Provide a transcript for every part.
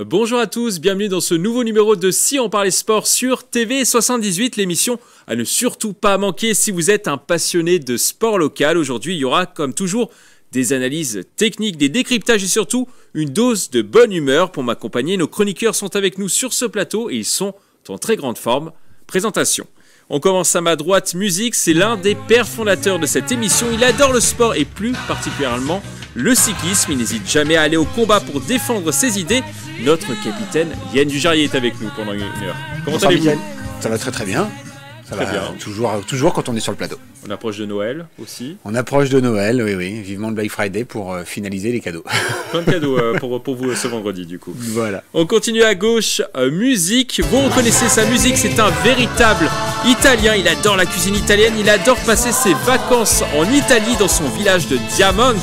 Bonjour à tous, bienvenue dans ce nouveau numéro de Si on parlait sport sur TV78, l'émission à ne surtout pas manquer si vous êtes un passionné de sport local. Aujourd'hui, il y aura comme toujours des analyses techniques, des décryptages et surtout une dose de bonne humeur pour m'accompagner. Nos chroniqueurs sont avec nous sur ce plateau et ils sont en très grande forme. Présentation. On commence à ma droite, musique, c'est l'un des pères fondateurs de cette émission. Il adore le sport et plus particulièrement le cyclisme. Il n'hésite jamais à aller au combat pour défendre ses idées. Notre capitaine Yann Dujarrier est avec nous pendant une heure. Comment allez-vous ? Ça va très très bien. Ça va bien. Toujours quand on est sur le plateau. On approche de Noël aussi. On approche de Noël, oui. Vivement le Black Friday pour finaliser les cadeaux. Plein de cadeaux pour vous ce vendredi du coup. Voilà. On continue à gauche, musique. Vous reconnaissez sa musique, c'est un véritable Italien. Il adore la cuisine italienne, il adore passer ses vacances en Italie dans son village de Diamante.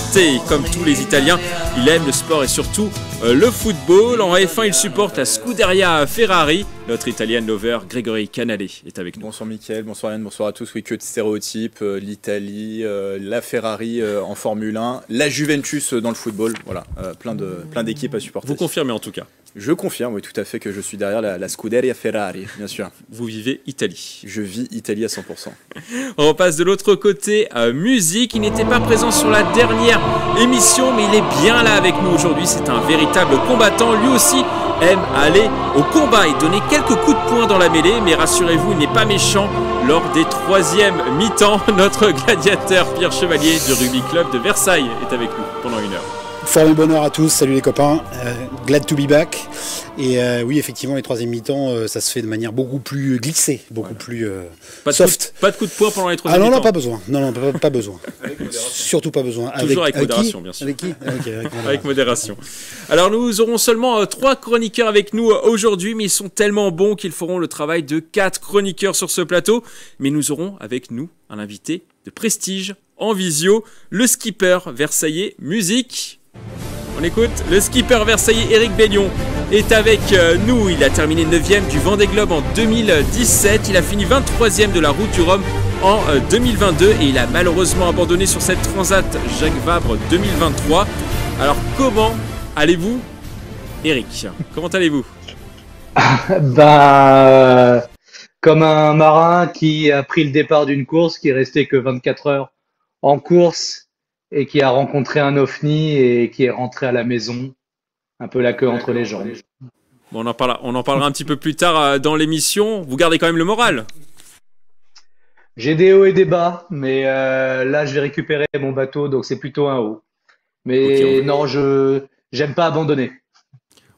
Comme tous les Italiens, il aime le sport et surtout le football. En F1, il supporte la Scuderia Ferrari. Notre Italian lover Grégory Canale est avec nous. Bonsoir Mickaël, bonsoir Yann, bonsoir à tous. Oui, que de stéréotypes, l'Italie, la Ferrari en Formule 1, la Juventus dans le football, voilà, plein d'équipes à supporter. Vous confirmez en tout cas ? Je confirme, oui, tout à fait, que je suis derrière la Scuderia Ferrari, bien sûr. Vous vivez Italie. Je vis Italie à 100%. On passe de l'autre côté, musique. Il n'était pas présent sur la dernière émission, mais il est bien là avec nous aujourd'hui. C'est un véritable combattant. Lui aussi aime aller au combat et donner quelques coups de poing dans la mêlée. Mais rassurez-vous, il n'est pas méchant. Lors des troisièmes mi-temps, notre gladiateur Pierre Chevalier du Rugby Club de Versailles est avec nous pendant une heure. Forme bonheur à tous, salut les copains, glad to be back. Et oui, effectivement, les troisièmes mi-temps, ça se fait de manière beaucoup plus glissée, beaucoup plus soft. Pas de coup de poing pendant les troisièmes mi-temps. Ah non, pas besoin. Non, pas besoin. Surtout pas besoin. Toujours avec modération, bien sûr. Avec qui Avec modération. Alors, nous aurons seulement 3 chroniqueurs avec nous aujourd'hui, mais ils sont tellement bons qu'ils feront le travail de 4 chroniqueurs sur ce plateau. Mais nous aurons avec nous un invité de prestige en visio, le skipper versaillais musique. On écoute, le skipper versaillais Éric Bellion est avec nous. Il a terminé 9e du Vendée Globe en 2017. Il a fini 23e de la Route du Rhum en 2022 et il a malheureusement abandonné sur cette Transat Jacques Vabre 2023. Alors comment allez-vous, Éric ? Comment allez-vous ? Comme un marin qui a pris le départ d'une course, qui est resté que 24 heures en course et qui a rencontré un ovni et qui est rentré à la maison, un peu la queue entre les jambes. Bon, on en parlera un petit peu plus tard dans l'émission. Vous gardez quand même le moral ? J'ai des hauts et des bas, mais là je vais récupérer mon bateau, donc c'est plutôt un haut. Mais okay, non, j'aime pas abandonner.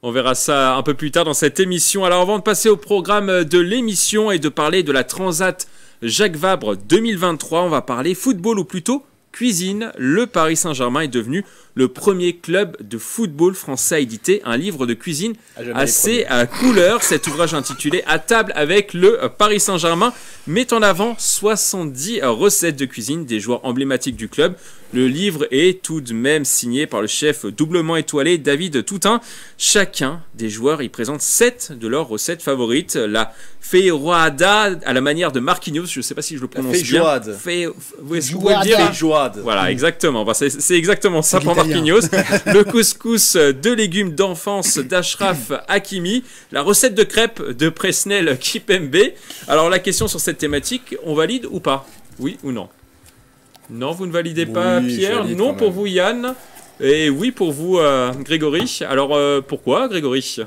On verra ça un peu plus tard dans cette émission. Alors avant de passer au programme de l'émission et de parler de la Transat Jacques Vabre 2023, on va parler football ou plutôt cuisine. Le Paris Saint-Germain est devenu le premier club de football français à éditer un livre de cuisine assez à couleur. Cet ouvrage intitulé « À table avec le Paris Saint-Germain » met en avant 70 recettes de cuisine des joueurs emblématiques du club. Le livre est tout de même signé par le chef doublement étoilé David Toutain. Chacun des joueurs y présente 7 de leurs recettes favorites. La feijoada à la manière de Marquinhos, je ne sais pas si je le prononce bien. Feijoada. Voilà, exactement. C'est exactement ça pour Marquinhos. Le couscous de légumes d'enfance d'Achraf Hakimi. La recette de crêpes de Presnel Kipembe. Alors la question sur cette thématique, on valide ou pas ? Oui ou non ? Non, vous ne validez pas, Pierre. Non pour vous, Yann. Et oui pour vous, Grégory. Alors pourquoi, Grégory ?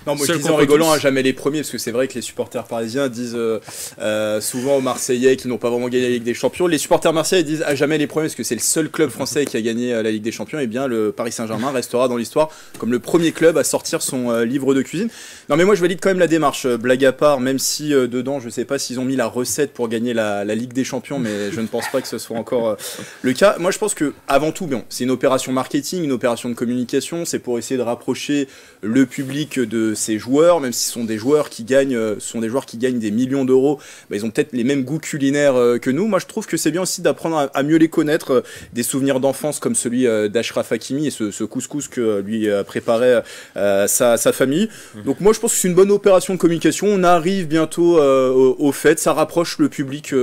Non, moi je disais en rigolant à jamais les premiers, parce que c'est vrai que les supporters parisiens disent souvent aux Marseillais qui n'ont pas vraiment gagné la Ligue des Champions. Les supporters marseillais disent à jamais les premiers, parce que c'est le seul club français qui a gagné la Ligue des Champions. Et bien le Paris Saint-Germain restera dans l'histoire comme le premier club à sortir son livre de cuisine. Non mais moi je valide quand même la démarche, blague à part, même si dedans je sais pas s'ils ont mis la recette pour gagner la Ligue des Champions, mais je ne pense pas que ce soit encore le cas. Moi je pense que avant tout, bon, c'est une opération marketing, une opération de communication, c'est pour essayer de rapprocher le public de ces joueurs, même si ce sont des joueurs qui gagnent, des millions d'euros, bah, ils ont peut-être les mêmes goûts culinaires que nous. Moi, je trouve que c'est bien aussi d'apprendre à mieux les connaître, des souvenirs d'enfance comme celui d'Achraf Hakimi et ce couscous que lui préparait sa famille. Donc moi, je pense que c'est une bonne opération de communication. On arrive bientôt au fait, ça rapproche le public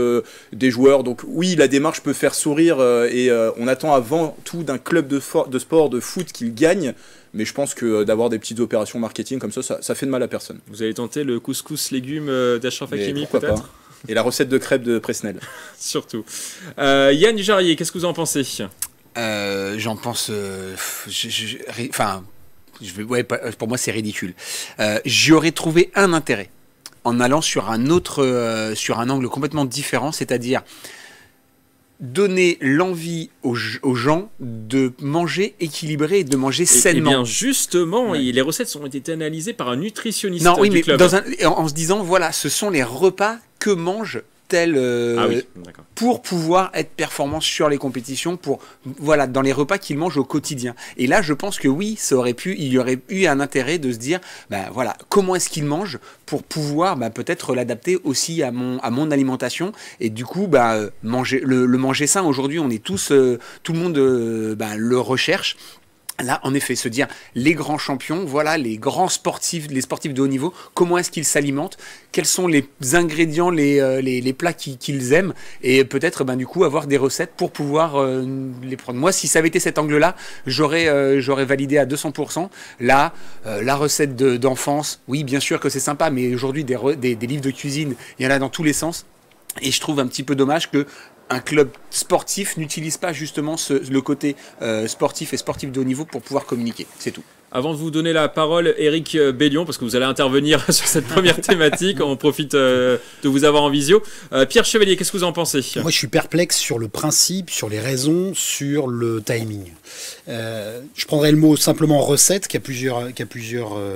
des joueurs. Donc oui, la démarche peut faire sourire et on attend avant tout d'un club de sport, de foot qu'il gagne. mais je pense que d'avoir des petites opérations marketing comme ça fait de mal à personne. Vous avez tenté le couscous légumes d'Achraf Hakimi peut-être? Et la recette de crêpes de Presnel. Surtout. Yann Dujarier, qu'est-ce que vous en pensez? J'en pense... pour moi, c'est ridicule. J'y aurais trouvé un intérêt en allant sur un angle complètement différent, c'est-à-dire donner l'envie aux gens de manger équilibré et de manger sainement. Et bien justement, les recettes ont été analysées par un nutritionniste du club. En se disant, voilà, ce sont les repas que mange pour pouvoir être performant sur les compétitions, dans les repas qu'il mange au quotidien. Et là, je pense que oui, il y aurait eu un intérêt de se dire, comment est-ce qu'il mange pour pouvoir peut-être l'adapter aussi à mon alimentation. Et du coup, manger sain, aujourd'hui, on est tous, tout le monde le recherche. Là, en effet, se dire, les grands champions, les grands sportifs, les sportifs de haut niveau, comment est-ce qu'ils s'alimentent, quels sont les ingrédients, les plats qu'ils aiment, et peut-être, du coup, avoir des recettes pour pouvoir les prendre. Moi, si ça avait été cet angle-là, j'aurais validé à 200%. Là, la recette d'enfance, oui, bien sûr que c'est sympa, mais aujourd'hui, des livres de cuisine, il y en a dans tous les sens, et je trouve un petit peu dommage que un club sportif n'utilise pas justement le côté sportif et sportif de haut niveau pour pouvoir communiquer. C'est tout. Avant de vous donner la parole, Éric Bellion, parce que vous allez intervenir sur cette première thématique, on profite de vous avoir en visio. Pierre Chevalier, qu'est-ce que vous en pensez? Moi, je suis perplexe sur le principe, sur les raisons, sur le timing. Je prendrais le mot simplement recette, qui a plusieurs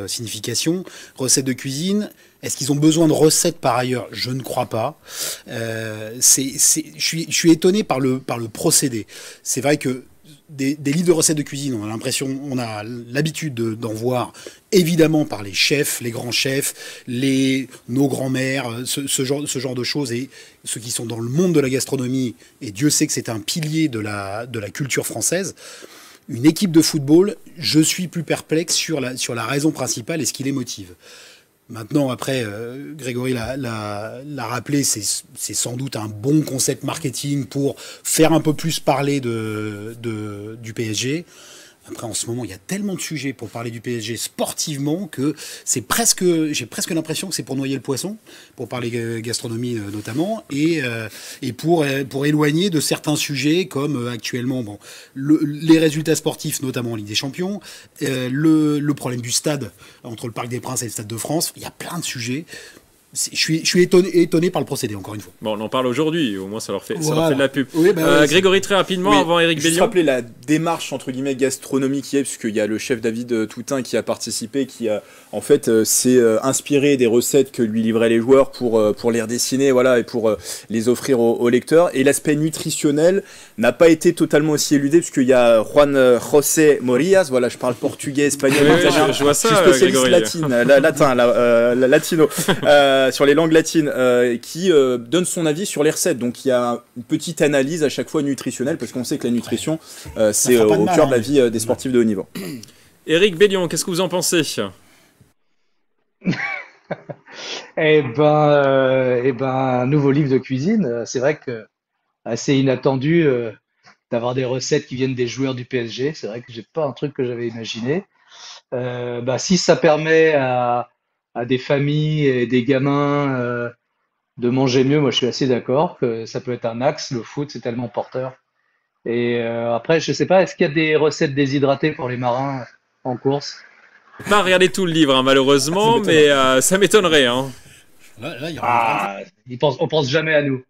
significations. Recette de cuisine. Est-ce qu'ils ont besoin de recettes par ailleurs? Je ne crois pas. Je suis étonné par le procédé. C'est vrai que des livres de recettes de cuisine, on a l'habitude d'en voir évidemment par les chefs, les grands chefs, nos grands-mères, ce genre de choses, et ceux qui sont dans le monde de la gastronomie, et Dieu sait que c'est un pilier de la culture française. Une équipe de football, je suis plus perplexe sur la raison principale et ce qui les motive. Maintenant, après, Grégory l'a rappelé, c'est sans doute un bon concept marketing pour faire un peu plus parler du PSG. Après, en ce moment, il y a tellement de sujets pour parler du PSG sportivement que j'ai presque l'impression que c'est pour noyer le poisson, pour parler gastronomie notamment, et pour éloigner de certains sujets comme actuellement les résultats sportifs, notamment en Ligue des Champions, le problème du stade entre le Parc des Princes et le Stade de France. Il y a plein de sujets. Je suis étonné par le procédé, encore une fois. Bon, on en parle aujourd'hui, au moins ça leur fait de la pub. Oui, Grégory, très rapidement, avant Éric Bellion. Je rappeler la démarche, entre guillemets, gastronomique qui est, puisqu'il y a le chef David Toutain qui a participé, qui a, en fait, s'est inspiré des recettes que lui livraient les joueurs pour les redessiner, et pour les offrir aux lecteurs. Et l'aspect nutritionnel n'a pas été totalement aussi éludé, puisqu'il y a Juan José Morillas, je parle portugais, espagnol, italien. Je vois ça, je suis spécialiste Grégory. latino. Sur les langues latines, qui donne son avis sur les recettes. Donc il y a une petite analyse à chaque fois nutritionnelle, parce qu'on sait que la nutrition, c'est au cœur de la vie des sportifs de haut niveau. Éric Bellion, qu'est-ce que vous en pensez? Un nouveau livre de cuisine, c'est vrai que assez inattendu d'avoir des recettes qui viennent des joueurs du PSG. C'est vrai que j'ai pas un truc que j'avais imaginé. Si ça permet à des familles et des gamins de manger mieux, moi je suis assez d'accord que ça peut être un axe. Le foot, c'est tellement porteur. Et après, je sais pas, est-ce qu'il y a des recettes déshydratées pour les marins en course? Pas regarder tout le livre, malheureusement, mais ça m'étonnerait. Là, il y aura on pense jamais à nous.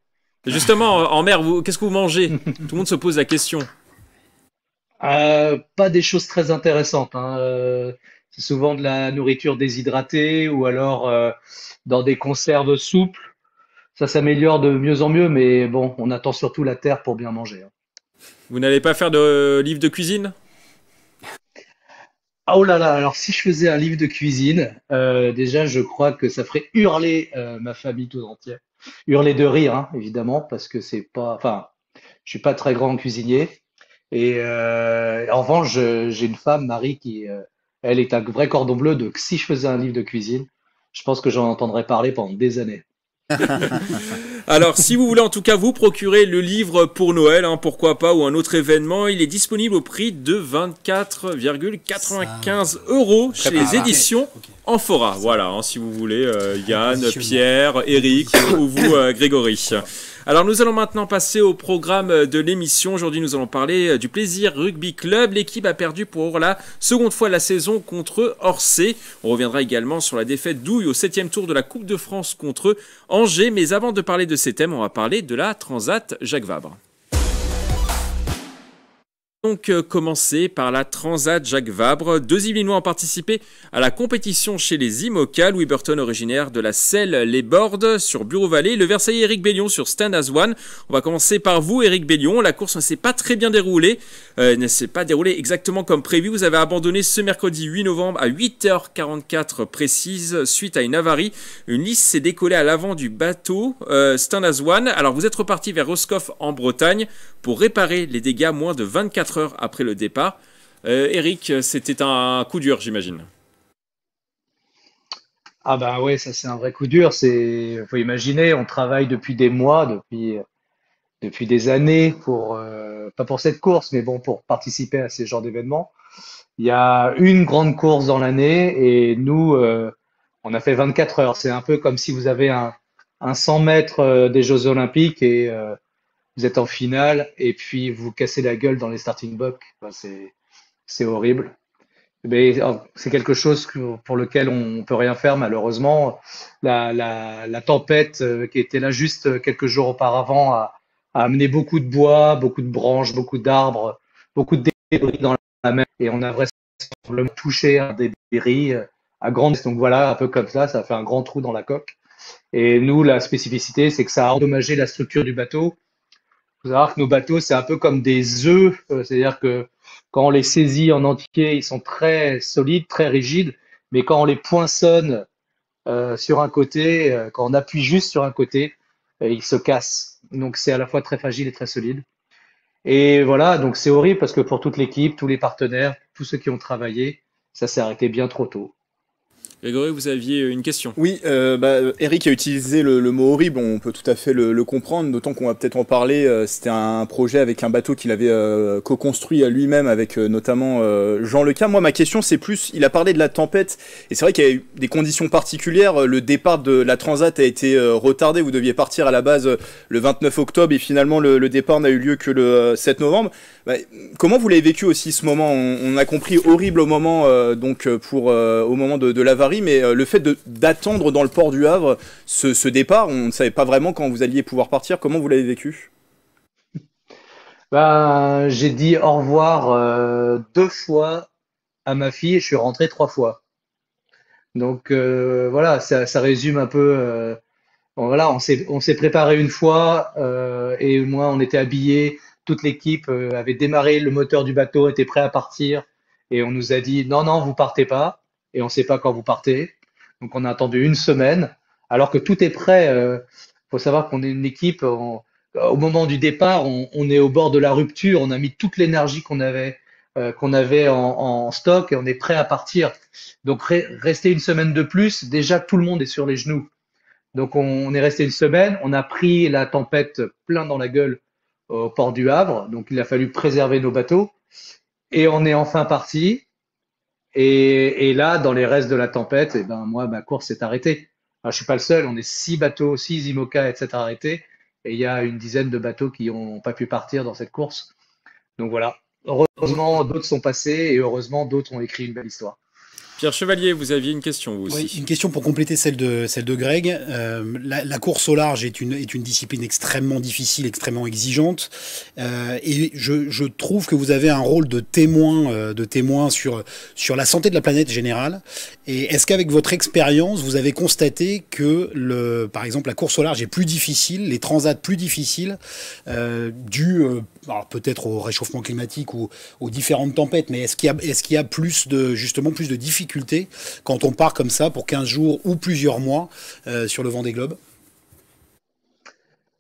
Justement, en mer, qu'est-ce que vous mangez? Tout le monde se pose la question. Pas des choses très intéressantes. C'est souvent de la nourriture déshydratée ou alors dans des conserves souples. Ça s'améliore de mieux en mieux, mais bon, on attend surtout la terre pour bien manger. Vous n'allez pas faire de livre de cuisine? Oh là là, alors si je faisais un livre de cuisine, déjà je crois que ça ferait hurler ma famille tout entière. Hurler de rire, évidemment, parce que je suis pas très grand cuisinier. Et en revanche, j'ai une femme, Marie, qui elle est un vrai cordon bleu, donc si je faisais un livre de cuisine, je pense que j'en entendrais parler pendant des années. Alors, si vous voulez en tout cas vous procurer le livre pour Noël, pourquoi pas, ou un autre événement, il est disponible au prix de 24,95 € chez les éditions Amphora. Voilà, si vous voulez, Yann, Pierre, Eric ou vous, Grégory. Alors nous allons maintenant passer au programme de l'émission. Aujourd'hui nous allons parler du Plaisir Rugby Club. L'équipe a perdu pour la seconde fois la saison contre Orsay. On reviendra également sur la défaite d'Ouille au 7e tour de la Coupe de France contre Angers. Mais avant de parler de ces thèmes, on va parler de la Transat Jacques Vabre. Donc commencer par la Transat Jacques Vabre. 2 Yvelinois ont participé à la compétition chez les IMOCA. Louis Burton, originaire de la Selle-les-Bordes sur Bureau-Vallée. Le Versaillais Eric Bellion sur Stand as One. On va commencer par vous, Eric Bellion. La course ne s'est pas très bien déroulée. Ne s'est pas déroulée exactement comme prévu. Vous avez abandonné ce mercredi 8 novembre à 8h44 précise suite à une avarie. Une lisse s'est décollée à l'avant du bateau Stand as One. Alors vous êtes reparti vers Roscoff en Bretagne pour réparer les dégâts moins de 24 heures après le départ. Eric, c'était un coup dur, j'imagine. Ah bah ouais, ça c'est un vrai coup dur. Faut imaginer, on travaille depuis des mois, depuis des années pas pour cette course, mais bon, pour participer à ces genres d'événements. Il y a une grande course dans l'année et nous, on a fait 24 heures. C'est un peu comme si vous avez un 100 mètres des Jeux Olympiques et vous êtes en finale et puis vous cassez la gueule dans les starting blocks. Enfin, c'est horrible. Mais c'est quelque chose pour lequel on peut rien faire malheureusement. La tempête qui était là juste quelques jours auparavant a amené beaucoup de bois, beaucoup de branches, beaucoup d'arbres, beaucoup de débris dans la mer et on a vraisemblablement touché un des débris à grande. Donc voilà, un peu comme ça a fait un grand trou dans la coque. Et nous, la spécificité, c'est que ça a endommagé la structure du bateau. Il faut savoir que nos bateaux, c'est un peu comme des œufs, c'est-à-dire que quand on les saisit en entier, ils sont très solides, très rigides, mais quand on les poinçonne sur un côté, quand on appuie juste sur un côté, ils se cassent. Donc c'est à la fois très fragile et très solide. Et voilà, donc c'est horrible parce que pour toute l'équipe, tous les partenaires, tous ceux qui ont travaillé, ça s'est arrêté bien trop tôt. Grégory, vous aviez une question. Oui, Eric a utilisé le mot horrible, on peut tout à fait le comprendre, d'autant qu'on va peut-être en parler. C'était un projet avec un bateau qu'il avait co-construit lui-même avec notamment Jean Leca. Moi, ma question, c'est plus, il a parlé de la tempête, et c'est vrai qu'il y a eu des conditions particulières. Le départ de la Transat a été retardé, vous deviez partir à la base le 29 octobre, et finalement le départ n'a eu lieu que le 7 novembre. Comment vous l'avez vécu aussi ce moment? On a compris horrible au moment au moment de l'avarie, mais le fait d'attendre dans le port du Havre ce départ, on ne savait pas vraiment quand vous alliez pouvoir partir. Comment vous l'avez vécu? J'ai dit au revoir 2 fois à ma fille et je suis rentré 3 fois. Donc voilà, ça résume un peu. Bon, voilà, on s'est préparé une fois et moi on était habillés. Toute l'équipe avait démarré, le moteur du bateau était prêt à partir et on nous a dit non, vous partez pas et on ne sait pas quand vous partez. Donc on a attendu une semaine alors que tout est prêt. Faut savoir qu'on est une équipe, au moment du départ, on est au bord de la rupture, on a mis toute l'énergie qu'on avait en stock et on est prêt à partir. Donc rester une semaine de plus, déjà tout le monde est sur les genoux. Donc on est resté une semaine, on a pris la tempête plein dans la gueule au port du Havre, donc il a fallu préserver nos bateaux et on est enfin parti. Et là, dans les restes de la tempête, moi, ma course s'est arrêtée. Alors, je suis pas le seul, on est 6 bateaux, 6 IMOCA, etc. arrêtés, et il y a une dizaine de bateaux qui n'ont pas pu partir dans cette course. Donc voilà, heureusement, d'autres sont passés et heureusement, d'autres ont écrit une belle histoire. Pierre Chevalier, vous aviez une question, vous aussi. Oui, une question pour compléter celle de Greg. La course au large est une discipline extrêmement difficile, extrêmement exigeante. Et je trouve que vous avez un rôle de témoin sur la santé de la planète générale. Et est-ce qu'avec votre expérience, vous avez constaté que, par exemple, la course au large est plus difficile, les transats plus difficiles, dû alors peut-être au réchauffement climatique ou aux différentes tempêtes, mais est-ce qu'il y a plus de difficultés quand on part comme ça pour 15 jours ou plusieurs mois sur le Vendée Globe?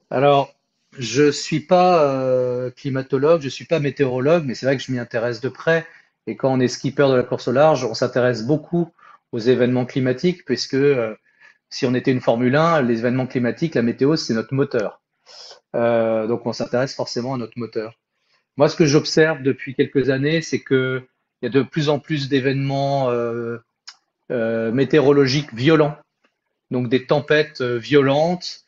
Alors, je suis pas climatologue, je suis pas météorologue, mais c'est vrai que je m'y intéresse de près. Et quand on est skipper de la course au large, on s'intéresse beaucoup aux événements climatiques, puisque si on était une Formule 1, les événements climatiques, la météo, c'est notre moteur. Donc on s'intéresse forcément à notre moteur. Moi, ce que j'observe depuis quelques années, c'est que il y a de plus en plus d'événements météorologiques violents, donc des tempêtes violentes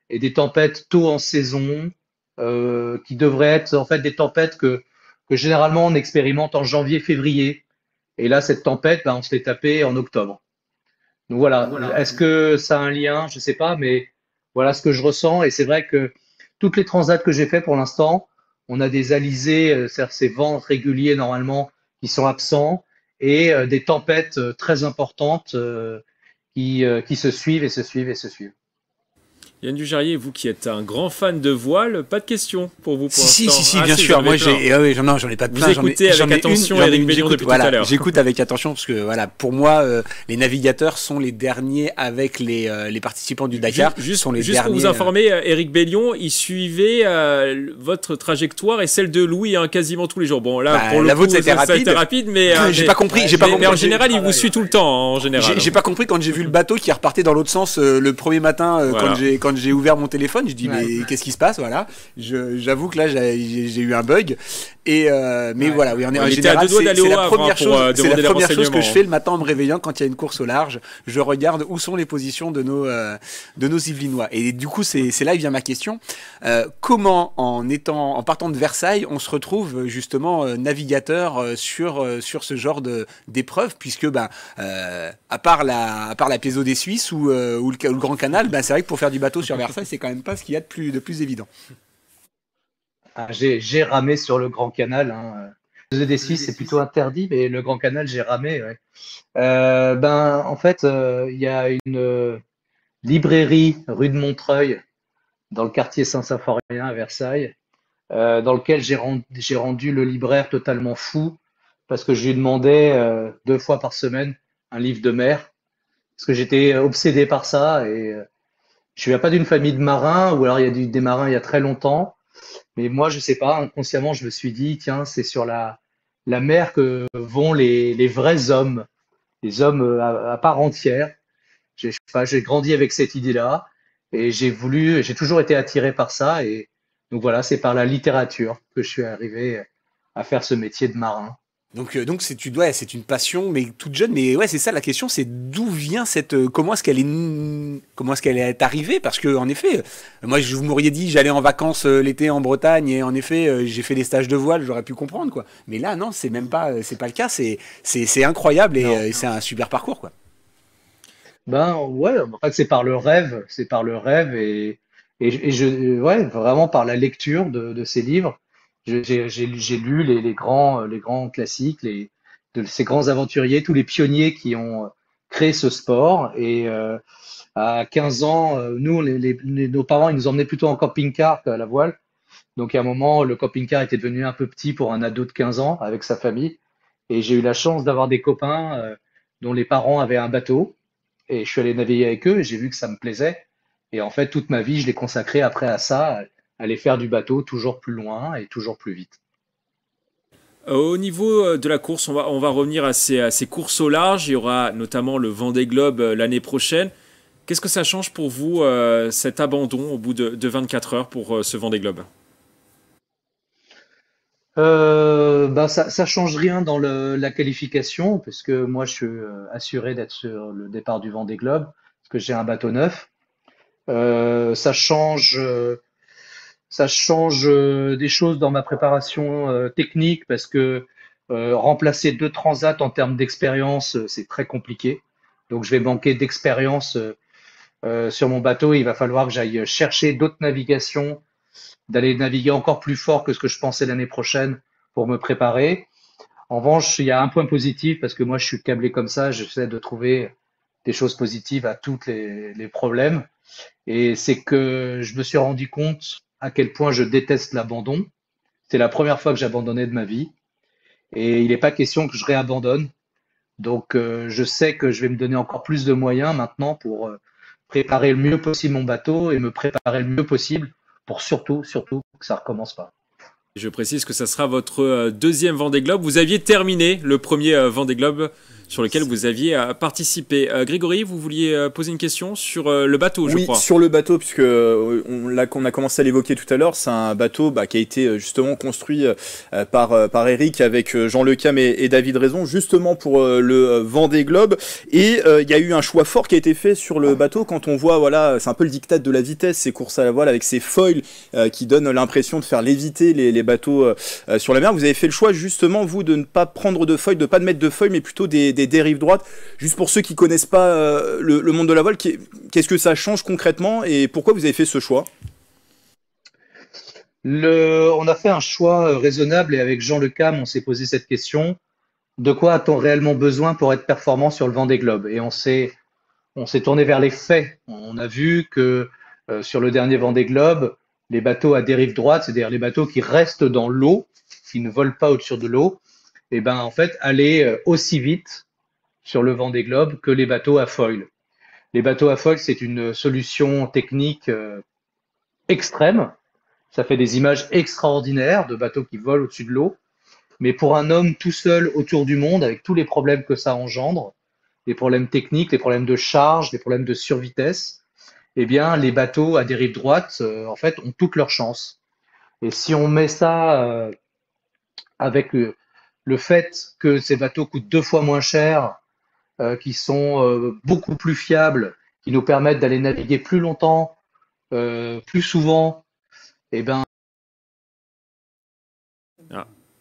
et des tempêtes tôt en saison, qui devraient être en fait des tempêtes que généralement on expérimente en janvier-février. Et là, cette tempête, ben, on se l'est tapée en octobre. Donc voilà. Est-ce que ça a un lien? Je sais pas, mais voilà ce que je ressens. Et c'est vrai que toutes les transats que j'ai fait pour l'instant, on a des alizés, c'est-à-dire ces vents réguliers normalement qui sont absents, et des tempêtes très importantes qui se suivent et se suivent et se suivent. Yann Dujarrier, vous qui êtes un grand fan de voile, pas de questions pour vous pour l'instant. Si, bien sûr. Moi, j'en ai pas de plein. Vous écoutez avec attention Éric Bellion depuis tout à l'heure. J'écoute avec attention parce que voilà, pour moi, les navigateurs sont les derniers avec les participants du Dakar. Juste pour vous informer, Éric Bellion, il suivait votre trajectoire et celle de Louis quasiment tous les jours. Bon, là, pour le coup, ça a été rapide, mais j'ai pas compris. Mais en général, il vous suit tout le temps. En général, j'ai pas compris quand j'ai vu le bateau qui repartait dans l'autre sens le premier matin quand j'ai ouvert mon téléphone, je dis mais qu'est-ce qui se passe, voilà. J'avoue que là j'ai eu un bug mais voilà, oui, en général c'est la première chose que je fais le matin en me réveillant quand il y a une course au large, je regarde où sont les positions de nos Yvelinois. Et du coup c'est là que vient ma question. Comment en partant de Versailles, on se retrouve justement navigateur sur ce genre d'épreuve, puisque à part la Pézo des Suisses ou le Grand Canal, c'est vrai que pour faire du bateau sur Versailles, c'est quand même pas ce qu'il y a de plus évident. J'ai ramé sur le Grand Canal. Le Pézo des Suisses, c'est plutôt interdit, mais le Grand Canal, j'ai ramé. Ouais. En fait, il y a une librairie rue de Montreuil, dans le quartier Saint-Symphorien à Versailles, dans lequel j'ai rendu le libraire totalement fou, parce que je lui demandais 2 fois par semaine un livre de mer, parce que j'étais obsédé par ça. Et je viens pas d'une famille de marins, ou alors il y a des marins il y a très longtemps, mais moi je sais pas, inconsciemment je me suis dit tiens, c'est sur la mer que vont les vrais hommes, les hommes à part entière. J'ai grandi avec cette idée-là et j'ai toujours été attiré par ça, et donc voilà, c'est par la littérature que je suis arrivé à faire ce métier de marin. Donc c'est une passion, mais toute jeune. Mais ouais, c'est ça la question, c'est d'où vient comment est-ce qu'elle est arrivée? Parce que en effet, moi vous m'auriez dit j'allais en vacances l'été en Bretagne, et en effet j'ai fait des stages de voile, j'aurais pu comprendre quoi. Mais là non, c'est pas le cas. C'est incroyable et c'est un super parcours quoi. Ouais, en fait c'est par le rêve, et vraiment par la lecture de ces livres. J'ai lu les grands classiques, de ces grands aventuriers, tous les pionniers qui ont créé ce sport. Et à 15 ans, nous, nos parents, ils nous emmenaient plutôt en camping-car qu'à la voile. Donc à un moment, le camping-car était devenu un peu petit pour un ado de 15 ans avec sa famille. Et j'ai eu la chance d'avoir des copains dont les parents avaient un bateau. Et je suis allé naviguer avec eux et j'ai vu que ça me plaisait. Et en fait, toute ma vie, je l'ai consacrée après à ça, aller faire du bateau toujours plus loin et toujours plus vite. Au niveau de la course, on va revenir à ces courses au large. Il y aura notamment le Vendée Globe l'année prochaine. Qu'est-ce que ça change pour vous, cet abandon au bout de 24 heures pour ce Vendée Globe? Ça change rien dans la qualification, puisque moi je suis assuré d'être sur le départ du Vendée Globe, parce que j'ai un bateau neuf. Ça change des choses dans ma préparation technique, parce que remplacer 2 transats en termes d'expérience, c'est très compliqué. Donc je vais manquer d'expérience sur mon bateau. Il va falloir que j'aille chercher d'autres navigations, d'aller naviguer encore plus fort que ce que je pensais l'année prochaine pour me préparer. En revanche, il y a un point positif, parce que moi je suis câblé comme ça, j'essaie de trouver des choses positives à tous les problèmes. Et c'est que je me suis rendu compte à quel point je déteste l'abandon. C'est la première fois que j'abandonnais de ma vie. Et il n'est pas question que je réabandonne. Donc je sais que je vais me donner encore plus de moyens maintenant pour préparer le mieux possible mon bateau et me préparer le mieux possible pour surtout que ça ne recommence pas. Je précise que ça sera votre deuxième Vendée Globe. Vous aviez terminé le premier Vendée Globe sur lequel vous aviez participé. Grégory, vous vouliez poser une question sur le bateau, je crois. Oui, sur le bateau, puisque on a commencé à l'évoquer tout à l'heure, c'est un bateau qui a été justement construit par Eric avec Jean Lecam et David Raison, justement pour le Vendée Globe. Et il y a eu un choix fort qui a été fait sur le bateau quand on voit, voilà, c'est un peu le diktat de la vitesse, ces courses à la voile avec ces foils qui donnent l'impression de faire léviter les bateaux sur la mer. Vous avez fait le choix justement, vous, de ne pas prendre de foils, de pas de mettre de foils, mais plutôt des dérives droites. Juste pour ceux qui connaissent pas le monde de la voile, qu'est-ce que ça change concrètement et pourquoi vous avez fait ce choix? On a fait un choix raisonnable et avec Jean Lecam, on s'est posé cette question. De quoi a-t-on réellement besoin pour être performant sur le Vendée Globe? Et on s'est tourné vers les faits. On a vu que sur le dernier Vendée Globe, les bateaux à dérive droite, c'est-à-dire les bateaux qui restent dans l'eau, qui ne volent pas au-dessus de l'eau, et ben en fait allaient aussi vite sur le Vendée Globe que les bateaux à foil. Les bateaux à foil, c'est une solution technique extrême. Ça fait des images extraordinaires de bateaux qui volent au-dessus de l'eau. Mais pour un homme tout seul autour du monde, avec tous les problèmes que ça engendre, les problèmes techniques, les problèmes de charge, les problèmes de survitesse, eh bien, les bateaux à dérive droite, en fait, ont toutes leurs chances. Et si on met ça avec le fait que ces bateaux coûtent 2 fois moins cher, qui sont beaucoup plus fiables, qui nous permettent d'aller naviguer plus longtemps, plus souvent, eh ben.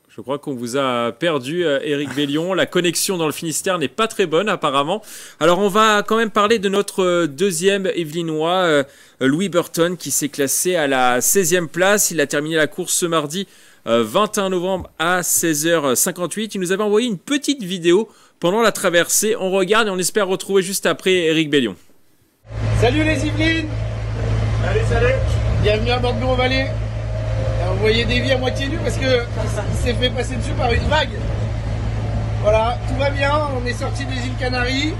Je crois qu'on vous a perdu, Éric Bellion. La connexion dans le Finistère n'est pas très bonne, apparemment. Alors, on va quand même parler de notre deuxième Yvelinois, Louis Burton, qui s'est classé à la 16e place. Il a terminé la course ce mardi 21 novembre à 16h58. Il nous avait envoyé une petite vidéo pendant la traversée. On regarde et on espère retrouver juste après Éric Bellion. Salut les Yvelines! Salut! Bienvenue à bord de Bureau Vallée. Vous voyez Davy à moitié nu parce qu'il s'est fait passer dessus par une vague. Voilà, tout va bien, on est sorti des îles Canaries.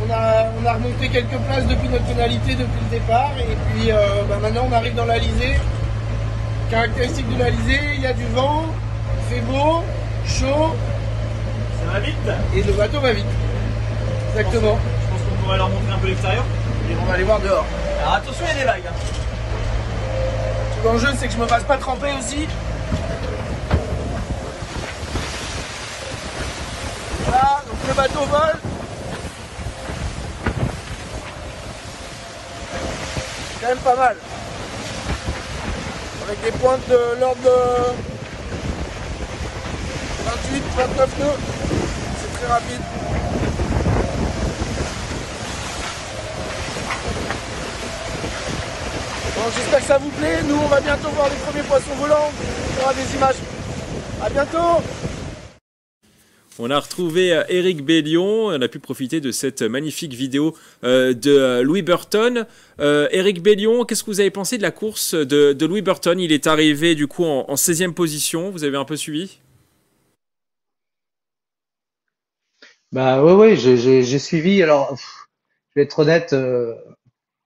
On a remonté quelques places depuis notre tonalité depuis le départ. Et puis maintenant on arrive dans l'Alizé. Caractéristique de l'Alizé, il y a du vent, il fait beau, chaud. Ça va vite. Et le bateau va vite. Exactement. Je pense qu'on pourrait leur montrer un peu l'extérieur. Et on va aller voir dehors. Alors attention, il y a des vagues. L'enjeu c'est que je me fasse pas tremper aussi. Voilà, donc le bateau vole. C'est quand même pas mal. Avec des pointes de l'ordre de 28, 29 nœuds. C'est très rapide. Bon, j'espère que ça vous plaît. Nous, on va bientôt voir les premiers poissons volants. On aura des images. À bientôt. On a retrouvé Éric Bellion. On a pu profiter de cette magnifique vidéo de Louis Burton. Éric Bellion, qu'est-ce que vous avez pensé de la course de Louis Burton? Il est arrivé du coup en 16e position. Vous avez un peu suivi? Bah ouais, j'ai suivi. Alors, je vais être honnête,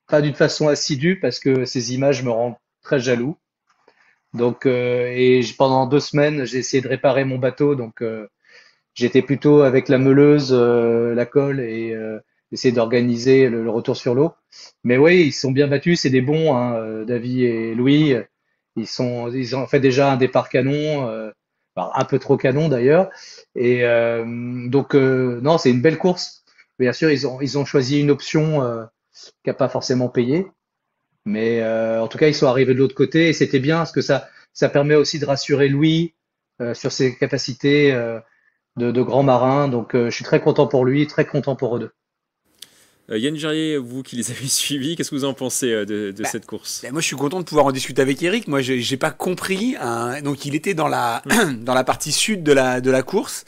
pas d'une façon assidue parce que ces images me rendent très jaloux. Donc, pendant 2 semaines, j'ai essayé de réparer mon bateau. Donc, j'étais plutôt avec la meuleuse, la colle et essayer d'organiser le retour sur l'eau. Mais oui, ils sont bien battus, c'est des bons, hein, David et Louis. Ils ont fait déjà un départ canon, un peu trop canon d'ailleurs. Et donc non, c'est une belle course. Bien sûr, ils ont choisi une option qui n'a pas forcément payé. Mais en tout cas, ils sont arrivés de l'autre côté et c'était bien parce que ça permet aussi de rassurer Louis sur ses capacités de grand marin. Donc je suis très content pour lui, très content pour eux deux. Yann Gerrier, vous qui les avez suivis, qu'est-ce que vous en pensez de cette course? Moi, je suis content de pouvoir en discuter avec Eric. Moi, j'ai pas compris. Donc, il était dans la partie sud de la course.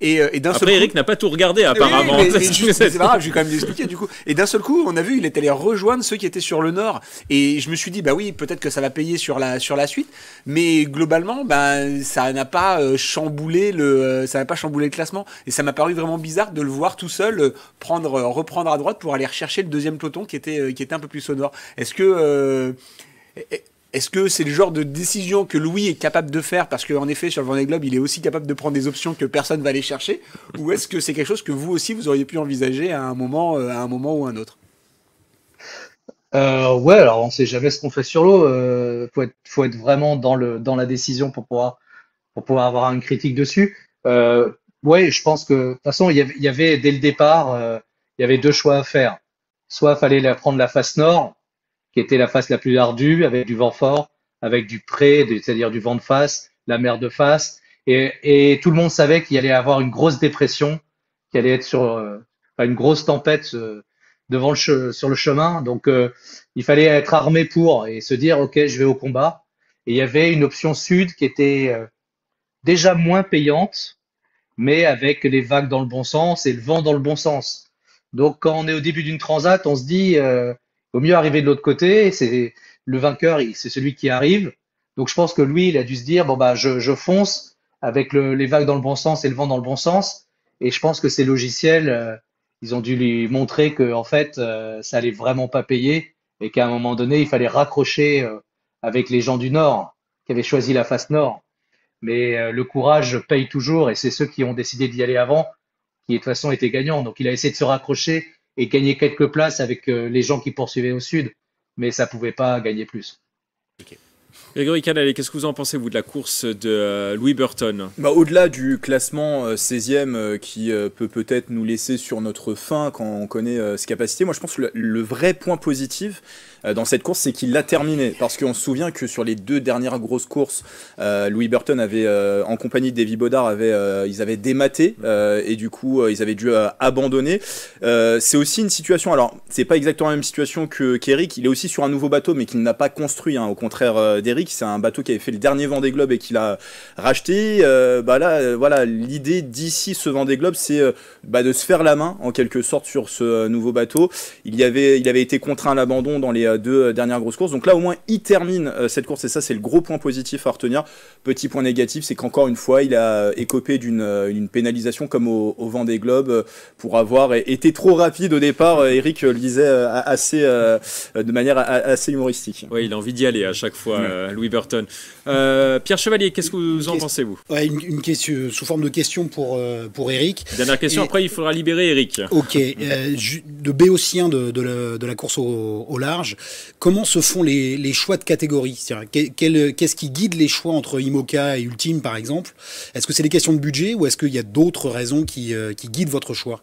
Et d'un seul coup, Eric n'a pas tout regardé apparemment. Oui, c'est pas grave, je vais quand même l'expliquer du coup. Et d'un seul coup, on a vu, il est allé rejoindre ceux qui étaient sur le nord. Et je me suis dit, bah oui, peut-être que ça va payer sur la suite. Mais globalement, ça n'a pas chamboulé le classement. Et ça m'a paru vraiment bizarre de le voir tout seul reprendre à droite pour aller rechercher le deuxième peloton qui était un peu plus au nord. Est-ce que Est-ce que c'est le genre de décision que Louis est capable de faire parce qu'en effet sur le Vendée Globe il est aussi capable de prendre des options que personne va aller chercher, ou est-ce que c'est quelque chose que vous aussi vous auriez pu envisager à un moment ou un autre? Ouais, alors on sait jamais ce qu'on fait sur l'eau. Faut être vraiment dans la décision pour pouvoir avoir une critique dessus. Ouais, je pense que de toute façon il y avait dès le départ, il y avait deux choix à faire. Soit fallait prendre la face nord, qui était la face la plus ardue, avec du vent fort, avec du pré, c'est-à-dire du vent de face, la mer de face, et tout le monde savait qu'il allait avoir une grosse dépression, qu'il allait être enfin, une grosse tempête devant sur le chemin. Donc il fallait être armé pour et se dire ok, je vais au combat. Et il y avait une option sud qui était déjà moins payante, mais avec les vagues dans le bon sens et le vent dans le bon sens. Donc quand on est au début d'une transat, on se dit vaut mieux arriver de l'autre côté. C'est le vainqueur, c'est celui qui arrive. Donc je pense que lui, il a dû se dire bon bah je fonce avec les vagues dans le bon sens et le vent dans le bon sens. Et je pense que ces logiciels, ils ont dû lui montrer que en fait ça allait vraiment pas payer et qu'à un moment donné, il fallait raccrocher avec les gens du Nord qui avaient choisi la face Nord. Mais le courage paye toujours et c'est ceux qui ont décidé d'y aller avant qui de toute façon étaient gagnants. Donc il a essayé de se raccrocher et gagner quelques places avec les gens qui poursuivaient au sud, mais ça pouvait pas gagner plus. Okay. Grégory Canale, qu'est-ce que vous en pensez, vous, de la course de Louis Burton? Au-delà du classement 16e qui peut peut-être nous laisser sur notre faim quand on connaît ses capacités, moi je pense que le vrai point positif dans cette course, c'est qu'il l'a terminé. Parce qu'on se souvient que sur les deux dernières grosses courses, Louis Burton avait, en compagnie de Davy Baudard, ils avaient dématé et du coup, ils avaient dû abandonner. C'est aussi une situation, alors c'est pas exactement la même situation qu'Eric, il est aussi sur un nouveau bateau, mais qu'il n'a pas construit, hein, au contraire d'Eric. C'est un bateau qui avait fait le dernier Vendée Globe et qu'il a racheté. Voilà, l'idée d'ici ce Vendée Globe, c'est de se faire la main, en quelque sorte, sur ce nouveau bateau. Il avait été contraint à l'abandon dans les deux dernières grosses courses. Donc là, au moins, il termine cette course et ça, c'est le gros point positif à retenir. Petit point négatif, c'est qu'encore une fois, il a écopé d'une pénalisation comme au Vendée Globe pour avoir été trop rapide au départ. Eric le disait de manière assez humoristique. Oui, il a envie d'y aller à chaque fois, Louis Burton. Pierre Chevalier, qu'est-ce que vous en pensez, vous? Ouais, une question sous forme de question pour Eric. Dernière question, après il faudra libérer Eric. Ok, de béotien de la course au large, comment se font les choix de catégorie? Qu'est-ce qui guide les choix entre IMOCA et Ultime, par exemple? Est-ce que c'est des questions de budget ou est-ce qu'il y a d'autres raisons qui guident votre choix?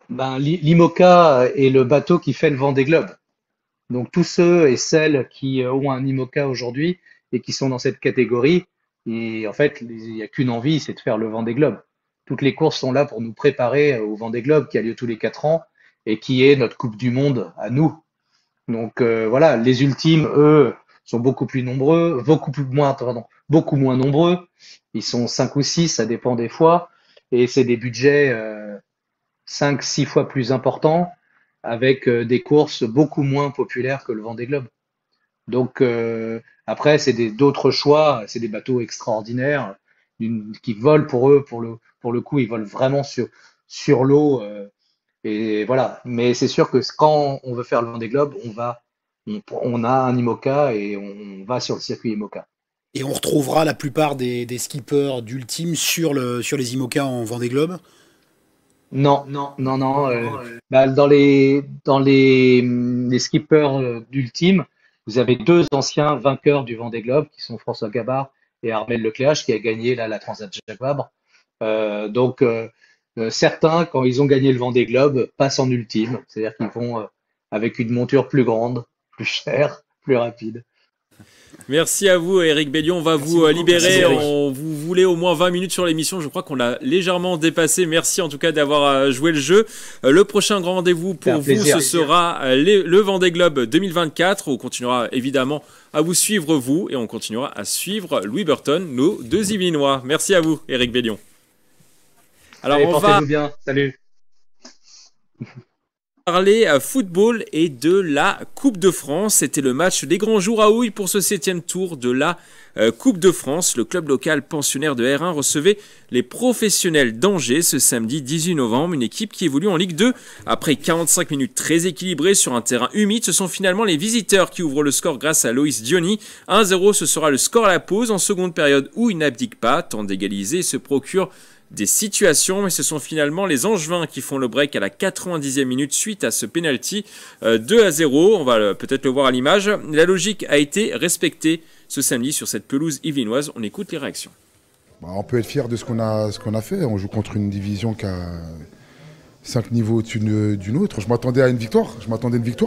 L'IMOCA est le bateau qui fait le Vendée Globe. Donc tous ceux et celles qui ont un IMOCA aujourd'hui et qui sont dans cette catégorie, et en fait, il n'y a qu'une envie, c'est de faire le Vendée Globe. Toutes les courses sont là pour nous préparer au Vendée Globe qui a lieu tous les 4 ans et qui est notre Coupe du Monde à nous. Donc voilà, les ultimes, eux, sont beaucoup moins nombreux. Ils sont 5 ou 6, ça dépend des fois, et c'est des budgets 5-6 fois plus importants, avec des courses beaucoup moins populaires que le Vendée Globe. Donc après, c'est d'autres choix, c'est des bateaux extraordinaires qui volent pour eux, pour le coup, ils volent vraiment sur l'eau. Et voilà. Mais c'est sûr que quand on veut faire le Vendée Globe, on a un IMOCA et on va sur le circuit IMOCA. Et on retrouvera la plupart des skippers d'Ultime sur les IMOCA en Vendée Globe? Non. Dans les skippers d'Ultime, vous avez 2 anciens vainqueurs du Vendée Globe qui sont François Gabard et Armel Lecléache qui a gagné la Transat Jacques Vabre. Donc certains, quand ils ont gagné le Vendée Globe, passent en Ultime, c'est-à-dire qu'ils vont avec une monture plus grande, plus chère, plus rapide. Merci à vous, Eric Bellion. On va vous libérer. Vous voulez au moins 20 minutes sur l'émission. Je crois qu'on l'a légèrement dépassé. Merci en tout cas d'avoir joué le jeu. Le prochain grand rendez-vous pour vous, ce sera le Vendée Globe 2024. On continuera évidemment à vous suivre, vous, et on continuera à suivre Louis Burton, nos 2 Yvelinois. Merci à vous, Eric Bellion. Alors, portez-vous bien. Salut. Parler football et de la Coupe de France. C'était le match des grands jours à Houille pour ce 7e tour de la Coupe de France. Le club local pensionnaire de R1 recevait les professionnels d'Angers ce samedi 18 novembre. Une équipe qui évolue en Ligue 2. Après 45 minutes très équilibrées sur un terrain humide, ce sont finalement les visiteurs qui ouvrent le score grâce à Loïs Diony. 1-0, ce sera le score à la pause. En seconde période, Houille n'abdique pas, tente d'égaliser et se procure des situations, mais ce sont finalement les Angevins qui font le break à la 90e minute suite à ce penalty 2-0. On va peut-être le voir à l'image. La logique a été respectée ce samedi sur cette pelouse yvelinoise. On écoute les réactions. On peut être fier de ce qu'on a fait. On joue contre une division qui a 5 niveaux au-dessus d'une autre. Je m'attendais à une victoire.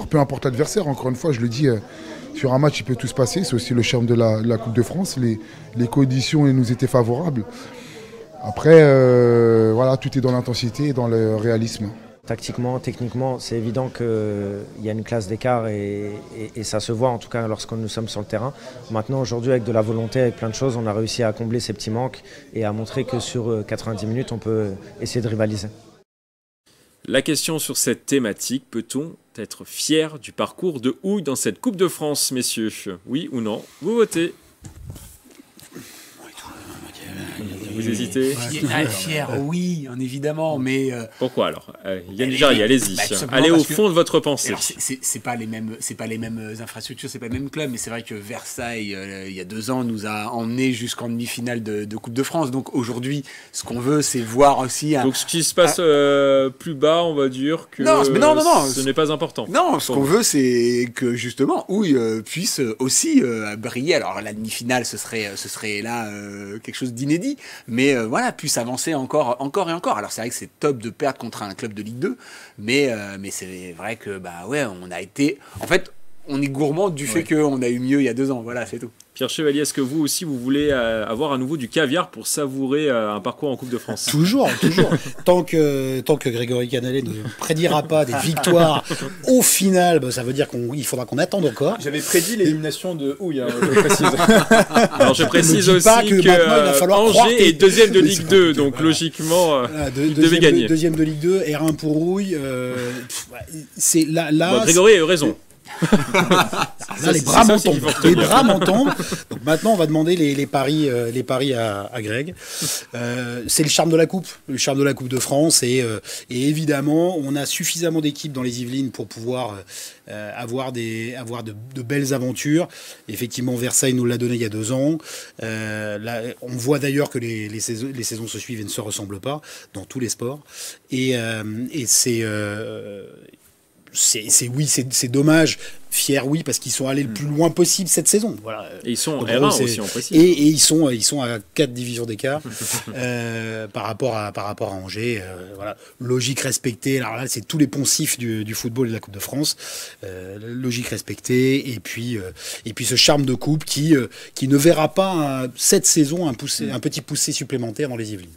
Peu importe l'adversaire. Encore une fois, je le dis, sur un match, il peut tout se passer. C'est aussi le charme de la Coupe de France. Les conditions nous étaient favorables. Après, voilà, tout est dans l'intensité et dans le réalisme. Tactiquement, techniquement, c'est évident qu'il y a une classe d'écart et ça se voit en tout cas lorsque nous sommes sur le terrain. Maintenant, aujourd'hui, avec de la volonté, avec plein de choses, on a réussi à combler ces petits manques et à montrer que sur 90 minutes, on peut essayer de rivaliser. La question sur cette thématique, peut-on être fier du parcours de Houille dans cette Coupe de France, messieurs? Oui ou non? Vous votez. Vous hésitez? Fier, oui, évidemment, mais... Pourquoi alors? Yann Jarry, allez-y. Allez au fond de votre pensée. C'est pas les mêmes infrastructures, c'est pas le même club, mais c'est vrai que Versailles, il y a 2 ans, nous a emmenés jusqu'en demi-finale de Coupe de France. Donc aujourd'hui, ce qu'on veut, c'est voir aussi... Donc ce qui se passe plus bas, on va dire que non, ce n'est pas important. Non, ce qu'on veut, c'est que justement, Houille puisse aussi briller. Alors la demi-finale, ce serait là quelque chose d'inédit. Mais voilà, puisse avancer encore et encore. Alors c'est vrai que c'est top de perdre contre un club de Ligue 2, mais c'est vrai que on a été... En fait, on est gourmand du fait qu'on a eu mieux il y a 2 ans. Voilà, c'est tout. Pierre Chevalier, est-ce que vous aussi, vous voulez avoir à nouveau du caviar pour savourer un parcours en Coupe de France? Toujours. Tant que Grégory Canallet ne prédira pas des victoires au final, ça veut dire qu'il faudra qu'on attende encore. J'avais prédit l'élimination de Houille, je précise. Alors je précise aussi que Angers est 2e de Ligue 2, donc logiquement, il devait gagner. 2e de Ligue 2, R1 pour Houille. C'est là. Grégory a eu raison. Là, les bras m'en tombent. Donc maintenant, on va demander les paris à Greg. C'est le charme de la Coupe, de France, et évidemment, on a suffisamment d'équipes dans les Yvelines pour pouvoir avoir de belles aventures. Effectivement, Versailles nous l'a donné il y a 2 ans. Là, on voit d'ailleurs que les saisons se suivent et ne se ressemblent pas dans tous les sports. Et c'est dommage. Fier, oui, parce qu'ils sont allés le plus loin possible cette saison. Voilà. Et ils sont en R1 aussi, on précise. Et ils sont à 4 divisions d'écart par rapport à Angers. Voilà. Logique respectée. Alors là, c'est tous les poncifs du football et de la Coupe de France. Logique respectée. Et puis ce charme de coupe qui ne verra pas cette saison un petit poussé supplémentaire dans les Yvelines.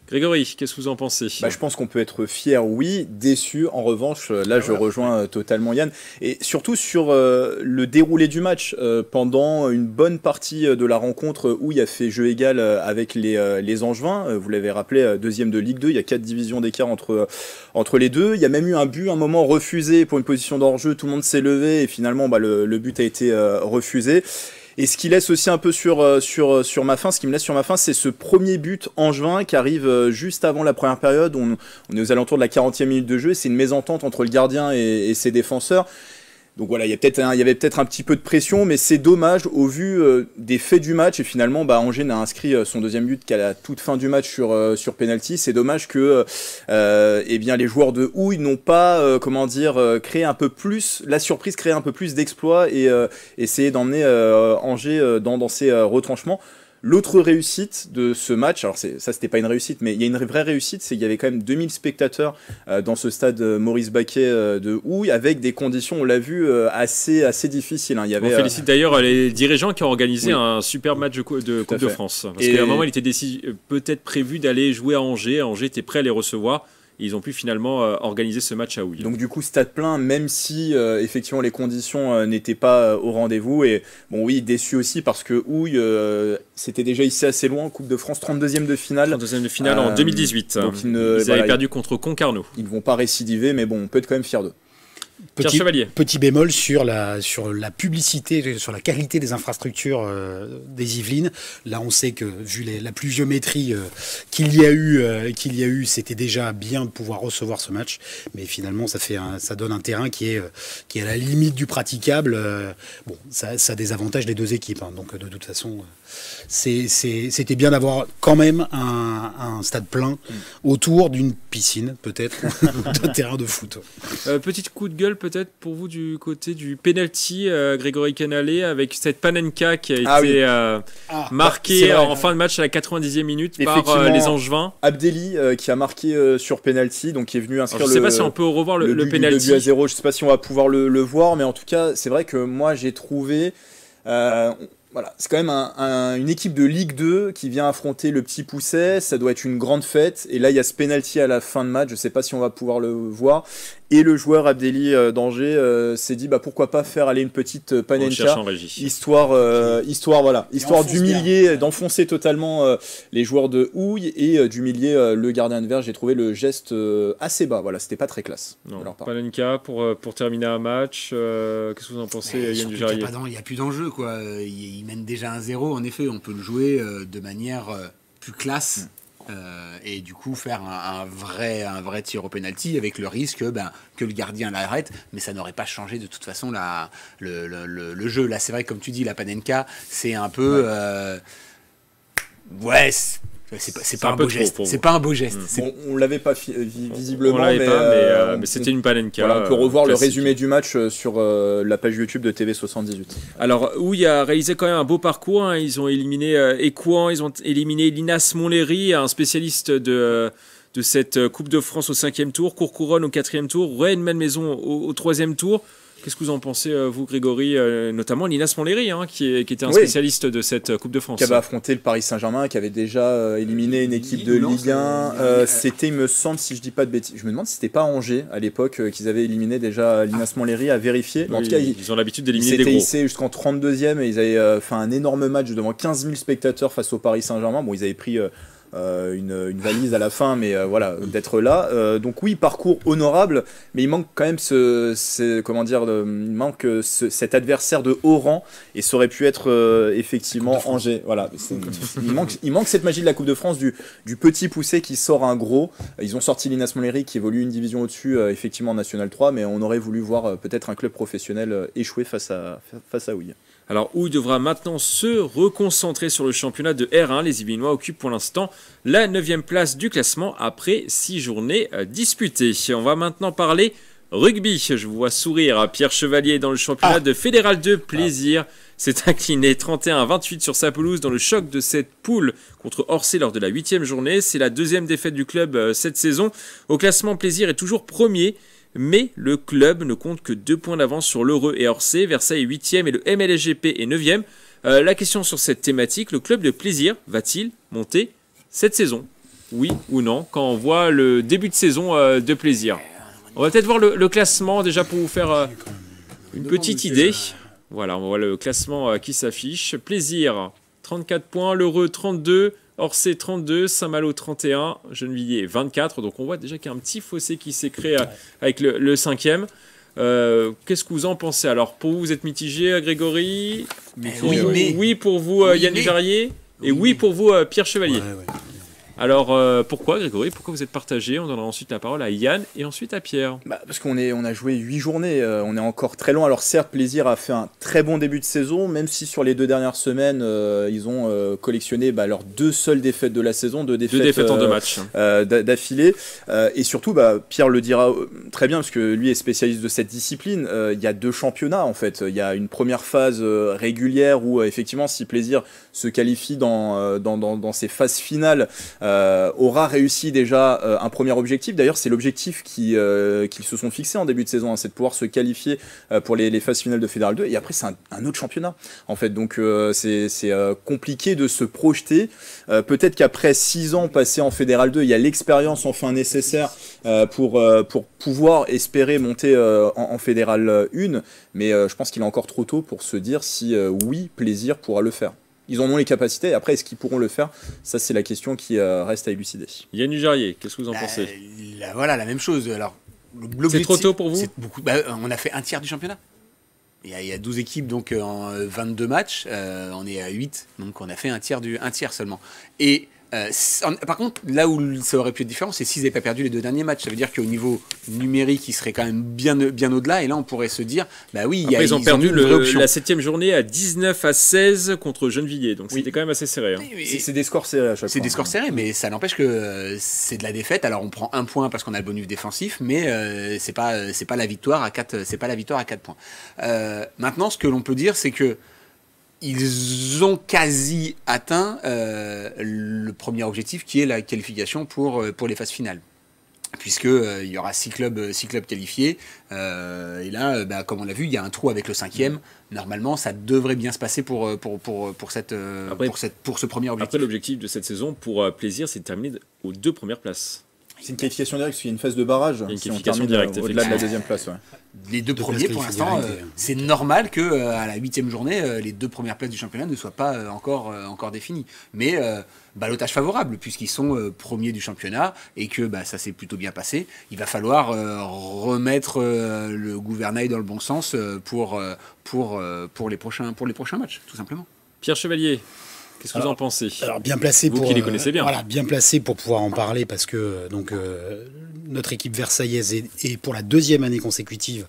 Grégory, qu'est-ce que vous en pensez? Je pense qu'on peut être fier, oui, déçu. En revanche, là, je rejoins totalement Yann. Et surtout sur le déroulé du match. Pendant une bonne partie de la rencontre, Houille a fait jeu égal avec les Angevins. Vous l'avez rappelé, 2e de Ligue 2. Il y a 4 divisions d'écart entre les deux. Il y a même eu un but, un moment refusé pour une position d'hors-jeu. Tout le monde s'est levé et finalement, le but a été refusé. Et ce qui laisse aussi un peu sur ma faim, c'est ce premier but angevin qui arrive juste avant la première période. On est aux alentours de la 40e minute de jeu. C'est une mésentente entre le gardien et ses défenseurs. Donc voilà, il y avait peut-être un petit peu de pression, mais c'est dommage au vu des faits du match. Et finalement, Angers n'a inscrit son 2e but qu'à la toute fin du match sur penalty. C'est dommage que les joueurs de Houille n'ont pas créé un peu plus la surprise, créé un peu plus d'exploits et essayer d'emmener Angers dans ses retranchements. L'autre réussite de ce match, alors c'était pas une réussite, mais il y a une vraie réussite, c'est qu'il y avait quand même 2000 spectateurs dans ce stade Maurice Baquet de Houille, avec des conditions, on l'a vu, assez difficiles. Hein. On félicite d'ailleurs les dirigeants qui ont organisé un super match de Coupe de France. Parce qu'à un moment, il était peut-être prévu d'aller jouer à Angers. Angers était prêt à les recevoir. Ils ont pu finalement organiser ce match à Houille. Donc du coup, stade plein, même si effectivement les conditions n'étaient pas au rendez-vous. Et bon, oui, déçu aussi parce que Houille, c'était déjà ici assez loin, Coupe de France, 32e de finale. 32e de finale en 2018. Donc ils avaient perdu contre Concarneau. Ils ne vont pas récidiver, mais bon, on peut être quand même fiers d'eux. Petit bémol sur la publicité, sur la qualité des infrastructures des Yvelines. Là, on sait que vu la pluviométrie qu'il y a eu, c'était déjà bien de pouvoir recevoir ce match. Mais finalement, ça donne un terrain qui est à la limite du praticable. Bon, ça désavantage les deux équipes. Hein, donc, de toute façon, c'était bien d'avoir quand même un stade plein autour d'une piscine, peut-être, d'un terrain de foot. Petit coup de gueule peut-être pour vous du côté du penalty, Grégory Canalé, avec cette Panenka qui a été marquée en fin de match à la 90e minute par les Angevins. Abdelli qui a marqué sur penalty, donc qui est venu inscrire je ne sais pas si on peut revoir le penalty. Le but à 0, je ne sais pas si on va pouvoir le voir, mais en tout cas, c'est vrai que moi j'ai trouvé... Voilà, c'est quand même une équipe de Ligue 2 qui vient affronter le Petit Pousset, ça doit être une grande fête, et là il y a ce penalty à la fin de match, je ne sais pas si on va pouvoir le voir, et le joueur Abdelli d'Angers s'est dit pourquoi pas faire aller une petite Panenka, histoire d'humilier, d'enfoncer totalement les joueurs de Houille et d'humilier le gardien adverse. J'ai trouvé le geste assez bas, voilà, c'était pas très classe. Panenka pour terminer un match, qu'est-ce que vous en pensez, Yann Dujarrier? Il n'y a plus d'enjeu, quoi. Il mène déjà 1-0, en effet, on peut le jouer de manière plus classe. Et du coup faire un vrai tir au penalty avec le risque que le gardien l'arrête, mais ça n'aurait pas changé de toute façon le jeu. Là, c'est vrai, comme tu dis, la Panenka, c'est un peu c'est pas un beau geste. C'est pas un beau geste. On l'avait pas visiblement, mais c'était une Panenka. Voilà, on peut revoir le résumé du match sur la page YouTube de TV78. Alors, il a réalisé quand même un beau parcours. Hein. Ils ont éliminé Écouen, ils ont éliminé Linas Montlhéry, un spécialiste de cette Coupe de France au 5e tour, Courcouronne au 4e tour, Rennes-Malmaison au 3e tour. Qu'est-ce que vous en pensez, vous, Grégory, notamment Linas Montlhéry, qui était un spécialiste de cette Coupe de France, qui avait affronté le Paris Saint-Germain, qui avait déjà éliminé une équipe de Ligue 1. C'était, il me semble, si je dis pas de bêtises, je me demande si c'était pas Angers à l'époque qu'ils avaient éliminé déjà Linas Montlhéry, à vérifier. En tout cas, ils ont l'habitude d'éliminer des gros. Ils s'étaient hissés jusqu'en 32e et ils avaient fait un énorme match devant 15 000 spectateurs face au Paris Saint-Germain. Bon, ils avaient pris une valise à la fin, mais voilà, d'être là. Donc oui, parcours honorable, mais il manque quand même cet adversaire de haut rang, et ça aurait pu être effectivement Angers. Voilà, il manque cette magie de la Coupe de France, du petit poussé qui sort un gros. Ils ont sorti Linas Montlhéry qui évolue une division au-dessus, effectivement en National 3, mais on aurait voulu voir peut-être un club professionnel échouer face à Houille. Alors, Houille devra maintenant se reconcentrer sur le championnat de R1. Les Yvelinois occupent pour l'instant la 9e place du classement après 6 journées disputées. On va maintenant parler rugby. Je vous vois sourire. Pierre Chevalier dans le championnat de Fédéral 2. Plaisir s'est incliné 31-28 sur sa pelouse dans le choc de cette poule contre Orsay lors de la 8e journée. C'est la 2e défaite du club cette saison. Au classement, Plaisir est toujours premier. Mais le club ne compte que 2 points d'avance sur l'Heureux et Orsay. Versailles est 8e et le MLSGP est 9e. La question sur cette thématique, le club de Plaisir va-t-il monter cette saison? Oui ou non, quand on voit le début de saison de Plaisir? On va peut-être voir le classement déjà pour vous faire une petite idée. Voilà, on voit le classement qui s'affiche. Plaisir, 34 points, l'Heureux 32, Orsay 32, Saint-Malo 31, Gennevilliers 24. Donc on voit déjà qu'il y a un petit fossé qui s'est créé avec le 5e. Qu'est-ce que vous en pensez? Alors pour vous, vous êtes mitigé, Grégory? Oui pour vous, Yann Dujarrier, et oui pour vous, Pierre Chevalier. Alors pourquoi, Grégory? Pourquoi vous êtes partagé? On donnera ensuite la parole à Yann et ensuite à Pierre. Parce qu'on a joué 8 journées, on est encore très loin. Alors certes, Plaisir a fait un très bon début de saison, même si sur les 2 dernières semaines, ils ont collectionné leurs 2 seules défaites de la saison, 2 défaites en 2 matchs d'affilée. Et surtout, Pierre le dira très bien, parce que lui est spécialiste de cette discipline. Il y a 2 championnats en fait. Il y a une première phase régulière où effectivement, si Plaisir se qualifie dans ces phases finales, aura réussi déjà un premier objectif. D'ailleurs, c'est l'objectif qu'ils se sont fixés en début de saison, c'est de pouvoir se qualifier pour les phases finales de Fédéral 2. Et après, c'est un autre championnat, en fait. Donc, c'est compliqué de se projeter. Peut-être qu'après 6 ans passés en Fédéral 2, il y a l'expérience enfin nécessaire pour pouvoir espérer monter en Fédéral 1. Mais je pense qu'il est encore trop tôt pour se dire si oui, Plaisir pourra le faire. Ils en ont les capacités. Après, est-ce qu'ils pourront le faire? Ça, c'est la question qui reste à élucider. Yann Dujarrier, qu'est-ce que vous en pensez? Voilà, la même chose. Alors, C'est trop tôt pour vous? On a fait un tiers du championnat. Il y a 12 équipes, donc en 22 matchs, on est à 8, donc on a fait un tiers seulement. Et par contre, là où ça aurait pu être différent, c'est s'ils n'avaient pas perdu les 2 derniers matchs. Ça veut dire qu'au niveau numérique, ils seraient quand même bien au-delà. Et là, on pourrait se dire, bah oui, après, ils ont perdu la 7e journée à 19-16 contre Gennevilliers. Donc c'était quand même assez serré. Hein. C'est des scores serrés à chaque fois. C'est des scores serrés, mais ça n'empêche que c'est de la défaite. Alors on prend 1 point parce qu'on a le bonus défensif, mais c'est pas la victoire à 4. C'est pas la victoire à 4 points. Maintenant, ce que l'on peut dire, c'est que ils ont quasi atteint le premier objectif qui est la qualification pour les phases finales. Puisqu'il y aura 6 clubs qualifiés. Et là, comme on l'a vu, il y a un trou avec le 5e. Normalement, ça devrait bien se passer pour ce premier objectif. Après, l'objectif de cette saison, pour plaisir, c'est de terminer aux 2 premières places. C'est une qualification directe, parce qu'il y a une phase de barrage. Il y a une qualification directe, au-delà de la 2e place. Ouais. Les 2 premiers, pour l'instant, c'est normal qu'à la 8e journée, les 2 premières places du championnat ne soient pas encore définies. Mais ballottage favorable, puisqu'ils sont premiers du championnat et que ça s'est plutôt bien passé. Il va falloir remettre le gouvernail dans le bon sens pour les prochains matchs, tout simplement. Pierre Chevalier, qu'est-ce que vous en pensez? Alors bien placé vous qui les connaissez bien. Voilà, bien placé pour pouvoir en parler parce que notre équipe versaillaise est pour la 2e année consécutive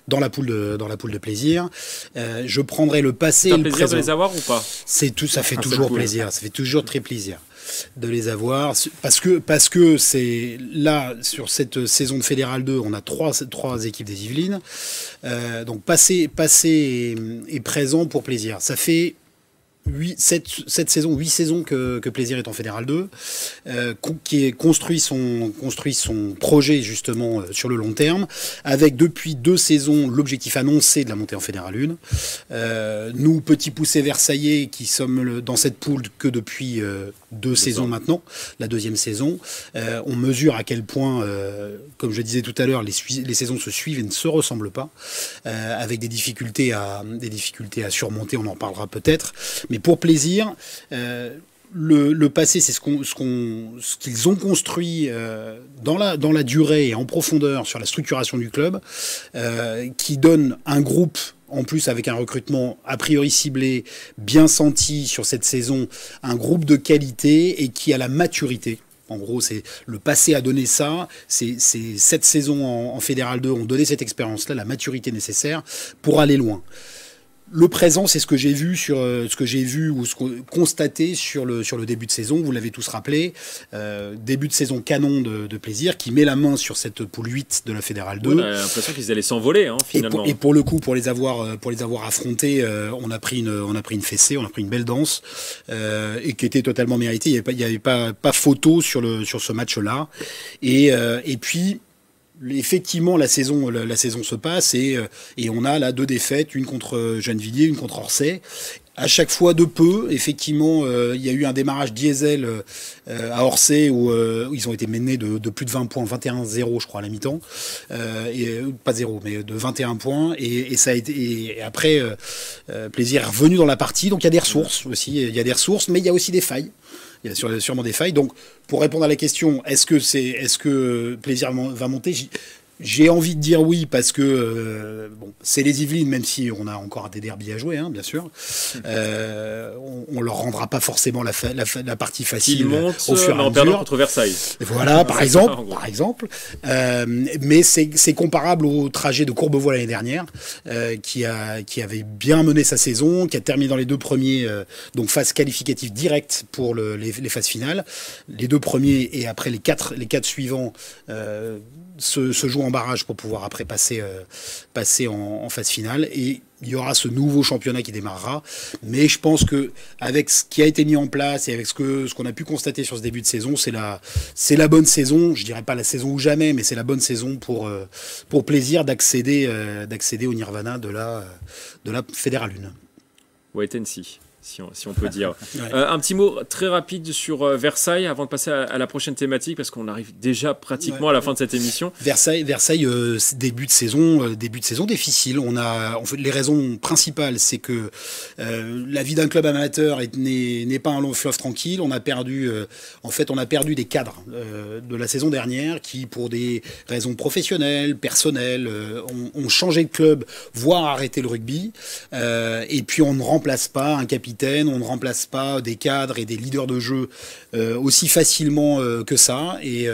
dans la poule de plaisir. Je prendrai le passé et le présent. C'est un plaisir de les avoir ou pas? Ça fait toujours plaisir. Ça fait toujours très plaisir de les avoir parce que c'est là sur cette saison de Fédéral 2, on a trois équipes des Yvelines. Donc passé et présent pour plaisir. Ça fait 8 saisons que Plaisir est en Fédéral 2, qui est construit son projet justement sur le long terme, avec depuis 2 saisons l'objectif annoncé de la montée en Fédéral 1. Nous, petits poussés versaillais, qui sommes dans cette poule que depuis 2 saisons maintenant, la 2e saison, on mesure à quel point, comme je disais tout à l'heure, les saisons se suivent et ne se ressemblent pas, avec des difficultés à surmonter, on en parlera peut-être. Mais pour plaisir, le passé, c'est ce qu'ils ont construit dans la durée et en profondeur sur la structuration du club, qui donne un groupe, en plus avec un recrutement a priori ciblé, bien senti sur cette saison, un groupe de qualité et qui a la maturité. En gros, c'est le passé a donné ça. C'est cette saison en Fédéral 2 ont donné cette expérience-là, la maturité nécessaire pour aller loin. Le présent, c'est ce que j'ai vu constaté sur le début de saison. Vous l'avez tous rappelé. Début de saison canon de plaisir, qui met la main sur cette poule 8 de la Fédérale 2. On a l'impression qu'ils allaient s'envoler, finalement. Et pour le coup, pour les avoir affrontés, on a pris une fessée, on a pris une belle danse, et qui était totalement méritée. Il n'y avait pas photo sur ce match-là. Et puis, effectivement, la saison se passe et on a là 2 défaites, une contre Gennevilliers, une contre Orsay. À chaque fois de peu, effectivement, il y a eu un démarrage diesel à Orsay où ils ont été menés de plus de 20 points, 21-0 je crois à la mi-temps, et pas 0 mais de 21 points et ça a été et après Plaisir est revenu dans la partie, donc il y a des ressources aussi, mais il y a aussi des failles. Il y a sûrement des failles. Donc, pour répondre à la question, est-ce que Plaisir va monter? J'ai envie de dire oui parce que c'est les Yvelines, même si on a encore des derbies à jouer, bien sûr. On leur rendra pas forcément la partie facile. Ils montent au fur et à mesure contre Versailles. Voilà, par exemple. Mais c'est comparable au trajet de Courbevoie l'année dernière, qui avait bien mené sa saison, qui a terminé dans les 2 premiers, donc phase qualificative directe pour les phases finales. Les 2 premiers et après les quatre suivants. Se joue en barrage pour pouvoir après passer en phase finale et il y aura ce nouveau championnat qui démarrera, mais je pense que avec ce qui a été mis en place et avec ce qu'on a pu constater sur ce début de saison, c'est la bonne saison, je dirais pas la saison ou jamais, mais c'est la bonne saison pour plaisir d'accéder au nirvana de la Fédérale 1. Wait and see. si on peut dire. Un petit mot très rapide sur Versailles avant de passer à la prochaine thématique, parce qu'on arrive déjà pratiquement à la fin de cette émission. Versailles, début de saison difficile. En fait, les raisons principales, c'est que la vie d'un club amateur n'est pas un long fleuve tranquille. On a perdu des cadres de la saison dernière qui, pour des raisons professionnelles, personnelles, ont changé de club, voire arrêté le rugby. Et puis on ne remplace pas un capitaine, on ne remplace pas des cadres et des leaders de jeu aussi facilement que ça. Et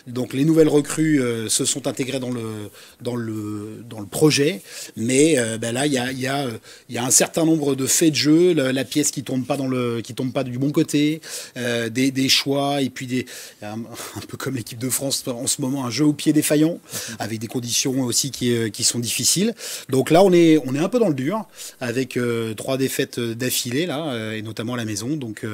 donc les nouvelles recrues se sont intégrées dans le projet, mais là il y a un certain nombre de faits de jeu, la pièce qui tombe pas du bon côté, des choix, et puis un peu comme l'équipe de France en ce moment, un jeu au pied défaillant avec des conditions aussi qui sont difficiles. Donc là on est un peu dans le dur avec 3 défaites d'affilée là, et notamment à la maison. Donc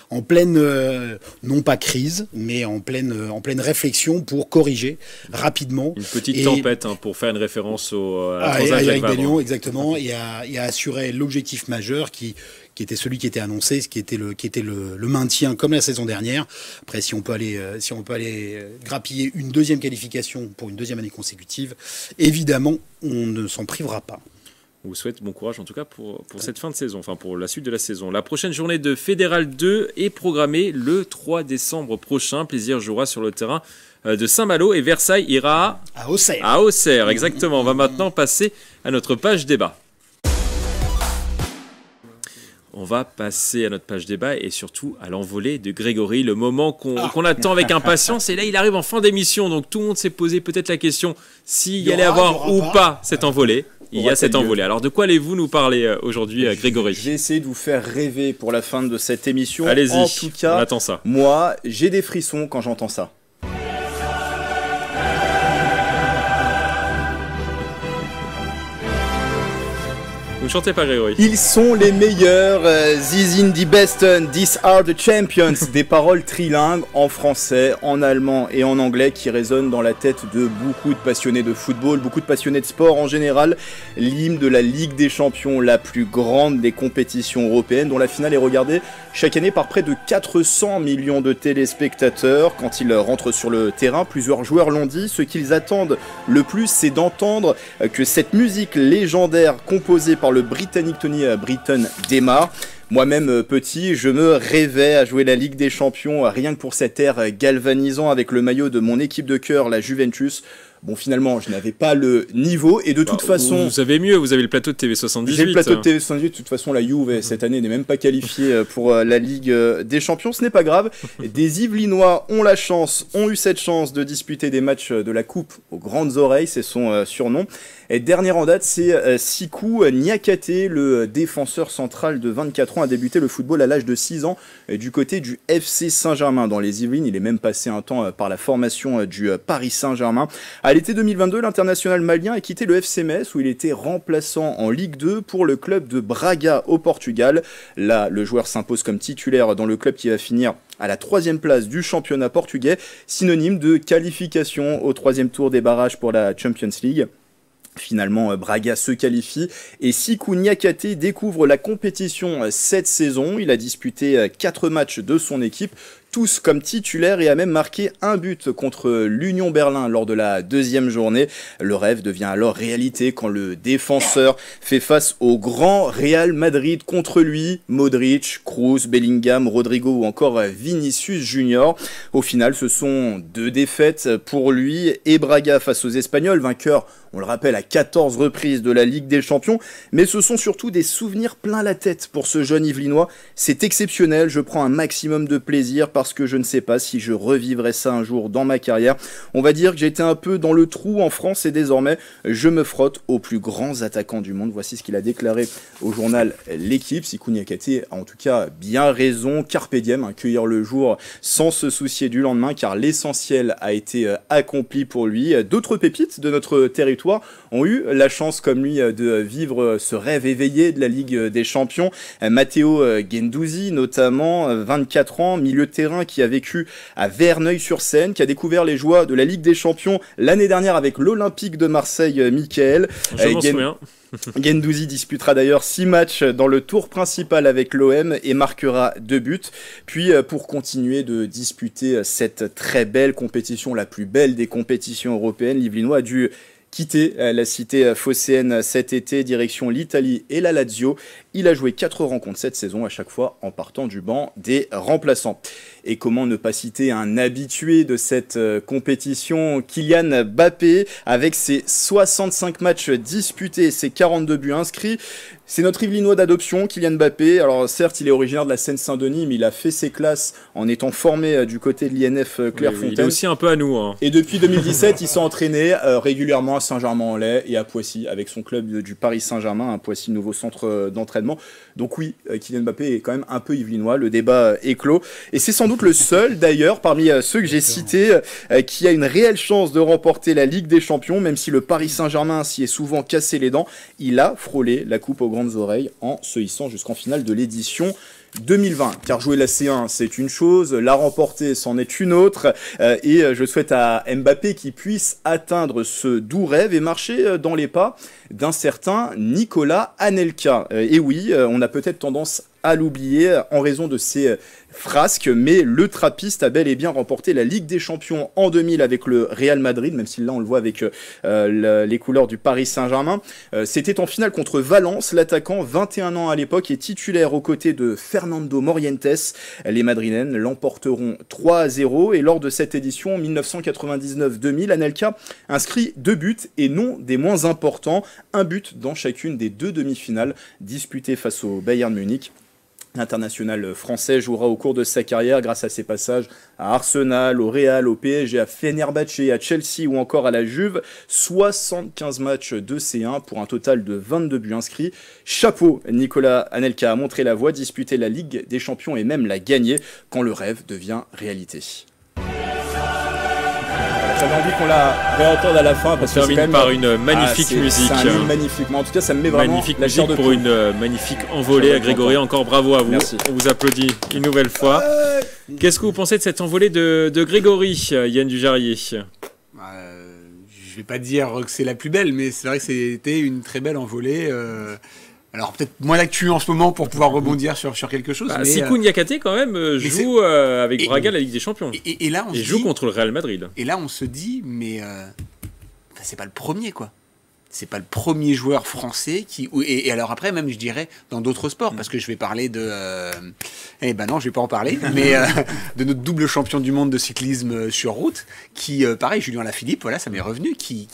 en pleine non pas crise, mais en pleine réflexion pour corriger rapidement. Une petite tempête pour faire une référence à la Transat Jacques Vabre. Exactement, et à assurer l'objectif majeur qui était celui qui était annoncé, qui était le maintien comme la saison dernière. Après, si on peut aller grappiller une deuxième qualification pour une deuxième année consécutive, évidemment, on ne s'en privera pas. On vous souhaite bon courage en tout cas pour cette fin de saison, enfin pour la suite de la saison. La prochaine journée de Fédéral 2 est programmée le 3 décembre prochain. Plaisir jouera sur le terrain de Saint-Malo et Versailles ira à Auxerre. À Auxerre, exactement. On va maintenant passer à notre page débat. On va passer à notre page débat et surtout à l'envolée de Grégory, le moment qu'on attend avec impatience. Et là, il arrive en fin d'émission, donc tout le monde s'est posé peut-être la question s'il y allait avoir ou pas cette envolée. Il y a cette envolée. Alors de quoi allez-vous nous parler aujourd'hui, Grégory ? J'ai essayé de vous faire rêver pour la fin de cette émission. Allez-y, en tout cas, on attend ça. Moi, j'ai des frissons quand j'entends ça. Vous ne chantez pas, Grégory. Ils sont les meilleurs, these in the best, these are the champions. Des paroles trilingues en français, en allemand et en anglais qui résonnent dans la tête de beaucoup de passionnés de football, beaucoup de passionnés de sport en général. L'hymne de la Ligue des Champions, la plus grande des compétitions européennes, dont la finale est regardée chaque année par près de 400 millions de téléspectateurs. Quand ils rentrent sur le terrain, plusieurs joueurs l'ont dit, ce qu'ils attendent le plus, c'est d'entendre que cette musique légendaire composée par le Britannique Tony Britton démarre. Moi-même petit, je me rêvais à jouer la Ligue des Champions rien que pour cet air galvanisant avec le maillot de mon équipe de cœur, la Juventus. Bon, finalement, je n'avais pas le niveau et de toute façon... Vous avez mieux, vous avez le plateau de TV78. J'ai le plateau de TV78, de toute façon, la Juve, cette année, n'est même pas qualifiée pour la Ligue des Champions. Ce n'est pas grave. Des Yvelinois ont eu cette chance de disputer des matchs de la Coupe aux grandes oreilles, c'est son surnom. Et dernier en date, c'est Sikou Niakate, le défenseur central de 24 ans, a débuté le football à l'âge de 6 ans du côté du FC Saint-Germain dans les Yvelines. Il est même passé un temps par la formation du Paris Saint-Germain. À l'été 2022, l'international malien a quitté le FC Metz où il était remplaçant en Ligue 2 pour le club de Braga au Portugal. Là, le joueur s'impose comme titulaire dans le club qui va finir à la 3e place du championnat portugais, synonyme de qualification au 3e tour des barrages pour la Champions League. Finalement, Braga se qualifie et Sikou Niakate découvre la compétition cette saison. Il a disputé 4 matchs de son équipe, tous comme titulaires, et a même marqué un but contre l'Union Berlin lors de la 2e journée. Le rêve devient alors réalité quand le défenseur fait face au grand Real Madrid. Contre lui, Modric, Kroos, Bellingham, Rodrigo ou encore Vinicius Junior. Au final, ce sont 2 défaites pour lui et Braga face aux Espagnols, vainqueurs, on le rappelle, à 14 reprises de la Ligue des Champions. Mais ce sont surtout des souvenirs plein la tête pour ce jeune Yvelinois. C'est exceptionnel, je prends un maximum de plaisir parce que je ne sais pas si je revivrai ça un jour dans ma carrière. On va dire que j'étais un peu dans le trou en France et désormais je me frotte aux plus grands attaquants du monde. Voici ce qu'il a déclaré au journal L'Équipe. Sikou Niakate a en tout cas bien raison, carpe diem, cueillir le jour sans se soucier du lendemain car l'essentiel a été accompli pour lui. D'autres pépites de notre territoire ont eu la chance comme lui de vivre ce rêve éveillé de la Ligue des Champions. Matteo Guendouzi notamment, 24 ans, milieu de terrain qui a vécu à Verneuil-sur-Seine, qui a découvert les joies de la Ligue des Champions l'année dernière avec l'Olympique de Marseille, Mickaël. Je m'en souviens. Guendouzi disputera d'ailleurs 6 matchs dans le tour principal avec l'OM et marquera 2 buts. Puis pour continuer de disputer cette très belle compétition, la plus belle des compétitions européennes, l'Yvelinois a dû quitter la cité phocéenne cet été, direction l'Italie et la Lazio. Il a joué 4 rencontres cette saison, à chaque fois en partant du banc des remplaçants. Et comment ne pas citer un habitué de cette compétition, Kylian Mbappé, avec ses 65 matchs disputés et ses 42 buts inscrits. C'est notre Yvelinois d'adoption, Kylian Mbappé. Alors certes, il est originaire de la Seine-Saint-Denis, mais il a fait ses classes en étant formé du côté de l'INF Clairefontaine. Il est aussi un peu à nous. Hein. Et depuis 2017, il s'est entraîné régulièrement à Saint-Germain-en-Laye et à Poissy, avec son club du Paris Saint-Germain, un Poissy, nouveau centre d'entraînement. Donc oui, Kylian Mbappé est quand même un peu Yvelinois, le débat est clos. Et c'est sans doute le seul, d'ailleurs, parmi ceux que j'ai cités, qui a une réelle chance de remporter la Ligue des Champions, même si le Paris Saint-Germain s'y est souvent cassé les dents. Il a frôlé la coupe aux grandes oreilles en se hissant jusqu'en finale de l'édition 2020. Car jouer la C1, c'est une chose, la remporter, c'en est une autre. Et je souhaite à Mbappé qu'il puisse atteindre ce doux rêve et marcher dans les pas d'un certain Nicolas Anelka. Et oui, on a peut-être tendance à l'oublier en raison de ses frasques, mais le trappiste a bel et bien remporté la Ligue des Champions en 2000 avec le Real Madrid, même si là on le voit avec les couleurs du Paris Saint-Germain. C'était en finale contre Valence, l'attaquant, 21 ans à l'époque, est titulaire aux côtés de Fernando Morientes. Les Madrilènes l'emporteront 3-0 et lors de cette édition 1999-2000, Anelka inscrit 2 buts et non des moins importants, un but dans chacune des 2 demi-finales disputées face au Bayern Munich. L'international français jouera au cours de sa carrière grâce à ses passages à Arsenal, au Real, au PSG, à Fenerbahçe, à Chelsea ou encore à la Juve. 75 matchs de C1 pour un total de 22 buts inscrits. Chapeau, Nicolas Anelka a montré la voie, disputé la Ligue des Champions et même la gagner quand le rêve devient réalité. J'avais envie qu'on la réentende à la fin parce que termine même par une magnifique musique. C'est un magnifique. Mais en tout cas, ça me met vraiment magnifique la chair de pour poule. une magnifique envolée à Grégory. Encore bravo à vous. Merci. On vous applaudit une nouvelle fois. Qu'est-ce que vous pensez de cette envolée de Grégory, Yann Dujarrier? Je vais pas dire que c'est la plus belle, mais c'est vrai que c'était une très belle envolée. Alors peut-être moins d'actu en ce moment pour pouvoir rebondir sur quelque chose. Bah, Sikou Niakate quand même joue avec Braga la Ligue des Champions. Et là, il joue contre le Real Madrid. Et là on se dit, mais c'est pas le premier quoi. C'est pas le premier joueur français qui... Et alors après, même, je dirais, dans d'autres sports, parce que je vais parler de... Eh ben non, je vais pas en parler, mais de notre double champion du monde de cyclisme sur route, qui, pareil, Julien Lafilippe, voilà, ça m'est revenu, qui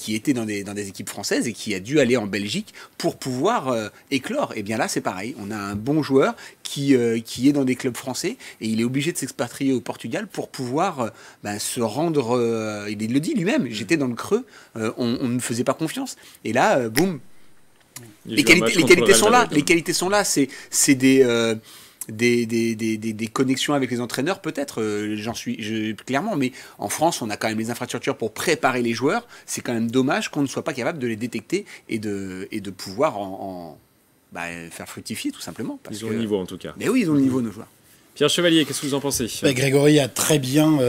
était dans des équipes françaises et qui a dû aller en Belgique pour pouvoir éclore. Et bien là, c'est pareil. On a un bon joueur qui est dans des clubs français et il est obligé de s'expatrier au Portugal pour pouvoir se rendre... il le dit lui-même, j'étais dans le creux, on ne me faisait pas confiance. Et là, boum, les qualités sont là. Les qualités sont là. C'est des connexions avec les entraîneurs, peut-être. Clairement. Mais en France, on a quand même les infrastructures pour préparer les joueurs. C'est quand même dommage qu'on ne soit pas capable de les détecter et de pouvoir faire fructifier, tout simplement. Ils ont le niveau, en tout cas. Mais oui, ils ont le niveau, nos joueurs. Pierre Chevalier, qu'est-ce que vous en pensez? Grégory a très bien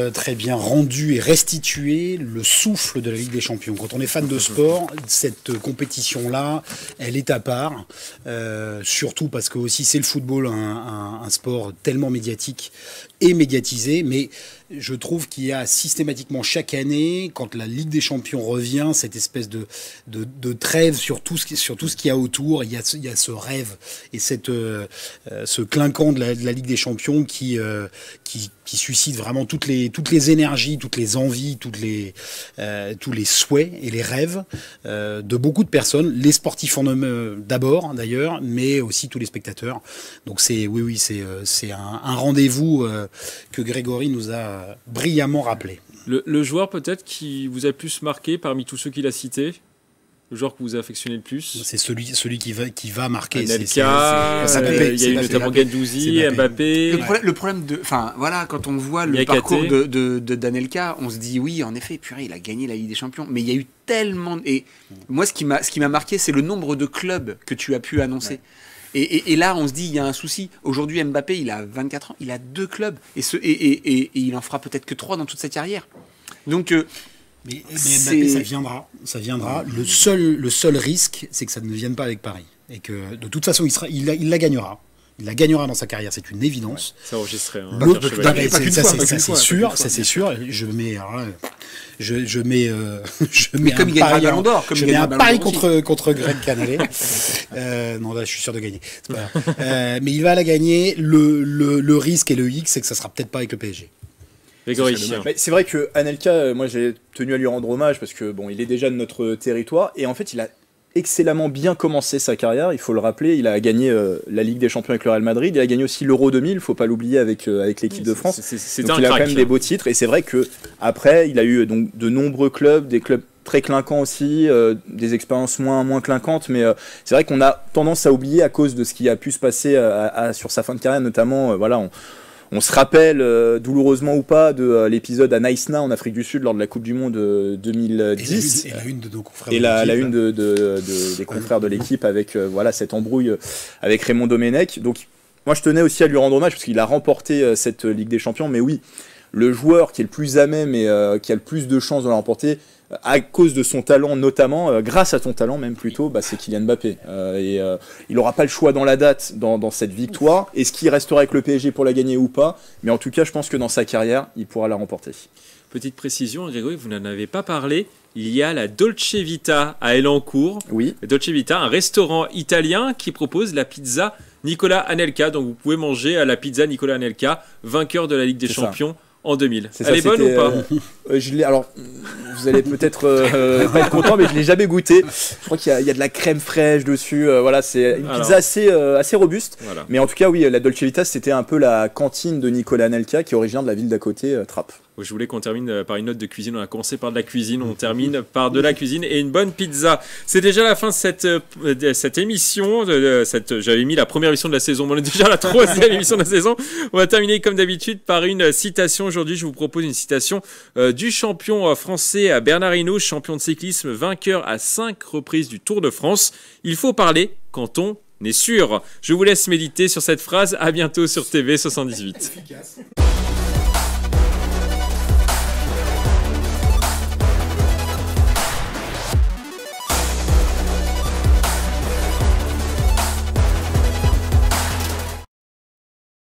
rendu et restitué le souffle de la Ligue des Champions. Quand on est fan de sport, cette compétition-là, elle est à part. Surtout parce que aussi c'est le football, un sport tellement médiatique et médiatisé, mais je trouve qu'il y a systématiquement chaque année, quand la Ligue des Champions revient, cette espèce de trêve sur tout ce qu'il y a autour. Il y a ce rêve et ce clinquant de la Ligue des Champions qui suscite vraiment toutes les énergies, toutes les envies, tous les souhaits et les rêves de beaucoup de personnes. Les sportifs en eux d'abord, d'ailleurs, mais aussi tous les spectateurs. Donc c'est un rendez-vous que Grégory nous a brillamment rappelé. Le joueur peut-être qui vous a le plus marqué parmi tous ceux qu'il a cités, le joueur que vous affectionnez le plus? C'est celui qui va marquer. Anelka, il y a eu notamment Guendouzi, Mbappé. Le problème quand on voit le parcours d'Anelka, on se dit oui, en effet, purée, il a gagné la Ligue des Champions. Mais il y a eu tellement... Et moi, ce qui m'a marqué, c'est le nombre de clubs que tu as pu annoncer. Ouais. Et là, on se dit, il y a un souci. Aujourd'hui, Mbappé, il a 24 ans, il a 2 clubs. Et il en fera peut-être que 3 dans toute sa carrière. Donc, mais Mbappé, ça viendra. Le seul risque, c'est que ça ne vienne pas avec Paris. Et que de toute façon, il la gagnera. Il la gagnera dans sa carrière, c'est une évidence. Ouais, c'est enregistré. Hein, ça c'est sûr, ça c'est sûr. Je mets comme il gagne un Ballon d'Or, je mets un pari contre Greg Canale. Non, là, je suis sûr de gagner. Mais il va la gagner. Le risque et le X, c'est que ça sera peut-être pas avec le PSG. C'est vrai que Anelka, moi j'ai tenu à lui rendre hommage parce que bon, il est déjà de notre territoire et en fait il a excellemment bien commencé sa carrière, il faut le rappeler, il a gagné la Ligue des Champions avec le Real Madrid, il a gagné aussi l'Euro 2000, il faut pas l'oublier avec l'équipe de France. Donc il a quand même des beaux titres et c'est vrai que après il a eu donc de nombreux clubs, des clubs très clinquants aussi, des expériences moins clinquantes, mais c'est vrai qu'on a tendance à oublier à cause de ce qui a pu se passer sur sa fin de carrière, notamment on se rappelle, douloureusement ou pas, de l'épisode à Naïsna en Afrique du Sud lors de la Coupe du Monde 2010. Et la une de nos confrères. Et la une des confrères de l'équipe avec cette embrouille avec Raymond Domenech. Donc moi je tenais aussi à lui rendre hommage parce qu'il a remporté cette Ligue des Champions. Mais oui, le joueur qui est le plus à même et qui a le plus de chances de la remporter, à cause de son talent notamment, grâce à son talent même plutôt, c'est Kylian Mbappé. Il n'aura pas le choix dans la date, dans cette victoire. Est-ce qu'il restera avec le PSG pour la gagner ou pas? Mais en tout cas, je pense que dans sa carrière, il pourra la remporter. Petite précision, Grégory, vous n'en avez pas parlé. Il y a la Dolce Vita à Elancourt. Oui. Dolce Vita, un restaurant italien qui propose la pizza Nicolas Anelka. Donc vous pouvez manger à la pizza Nicolas Anelka, vainqueur de la Ligue des Champions. En 2000. Elle est bonne ou pas? Alors, vous allez peut-être pas être content, mais je l'ai jamais goûté. Je crois qu'il y a de la crème fraîche dessus. C'est une pizza assez robuste. Voilà. Mais en tout cas, oui, la Dolce Vita, c'était un peu la cantine de Nicolas Anelka, qui est originaire de la ville d'à côté, Trappes. Je voulais qu'on termine par une note de cuisine. On a commencé par de la cuisine, on termine par de la cuisine et une bonne pizza. C'est déjà la fin de cette émission. J'avais mis la première émission de la saison, mais on est déjà à la 3e émission de la saison. On va terminer comme d'habitude par une citation. Aujourd'hui, je vous propose une citation du champion français Bernard Hinault, champion de cyclisme, vainqueur à 5 reprises du Tour de France. Il faut parler quand on est sûr. Je vous laisse méditer sur cette phrase. À bientôt sur TV78.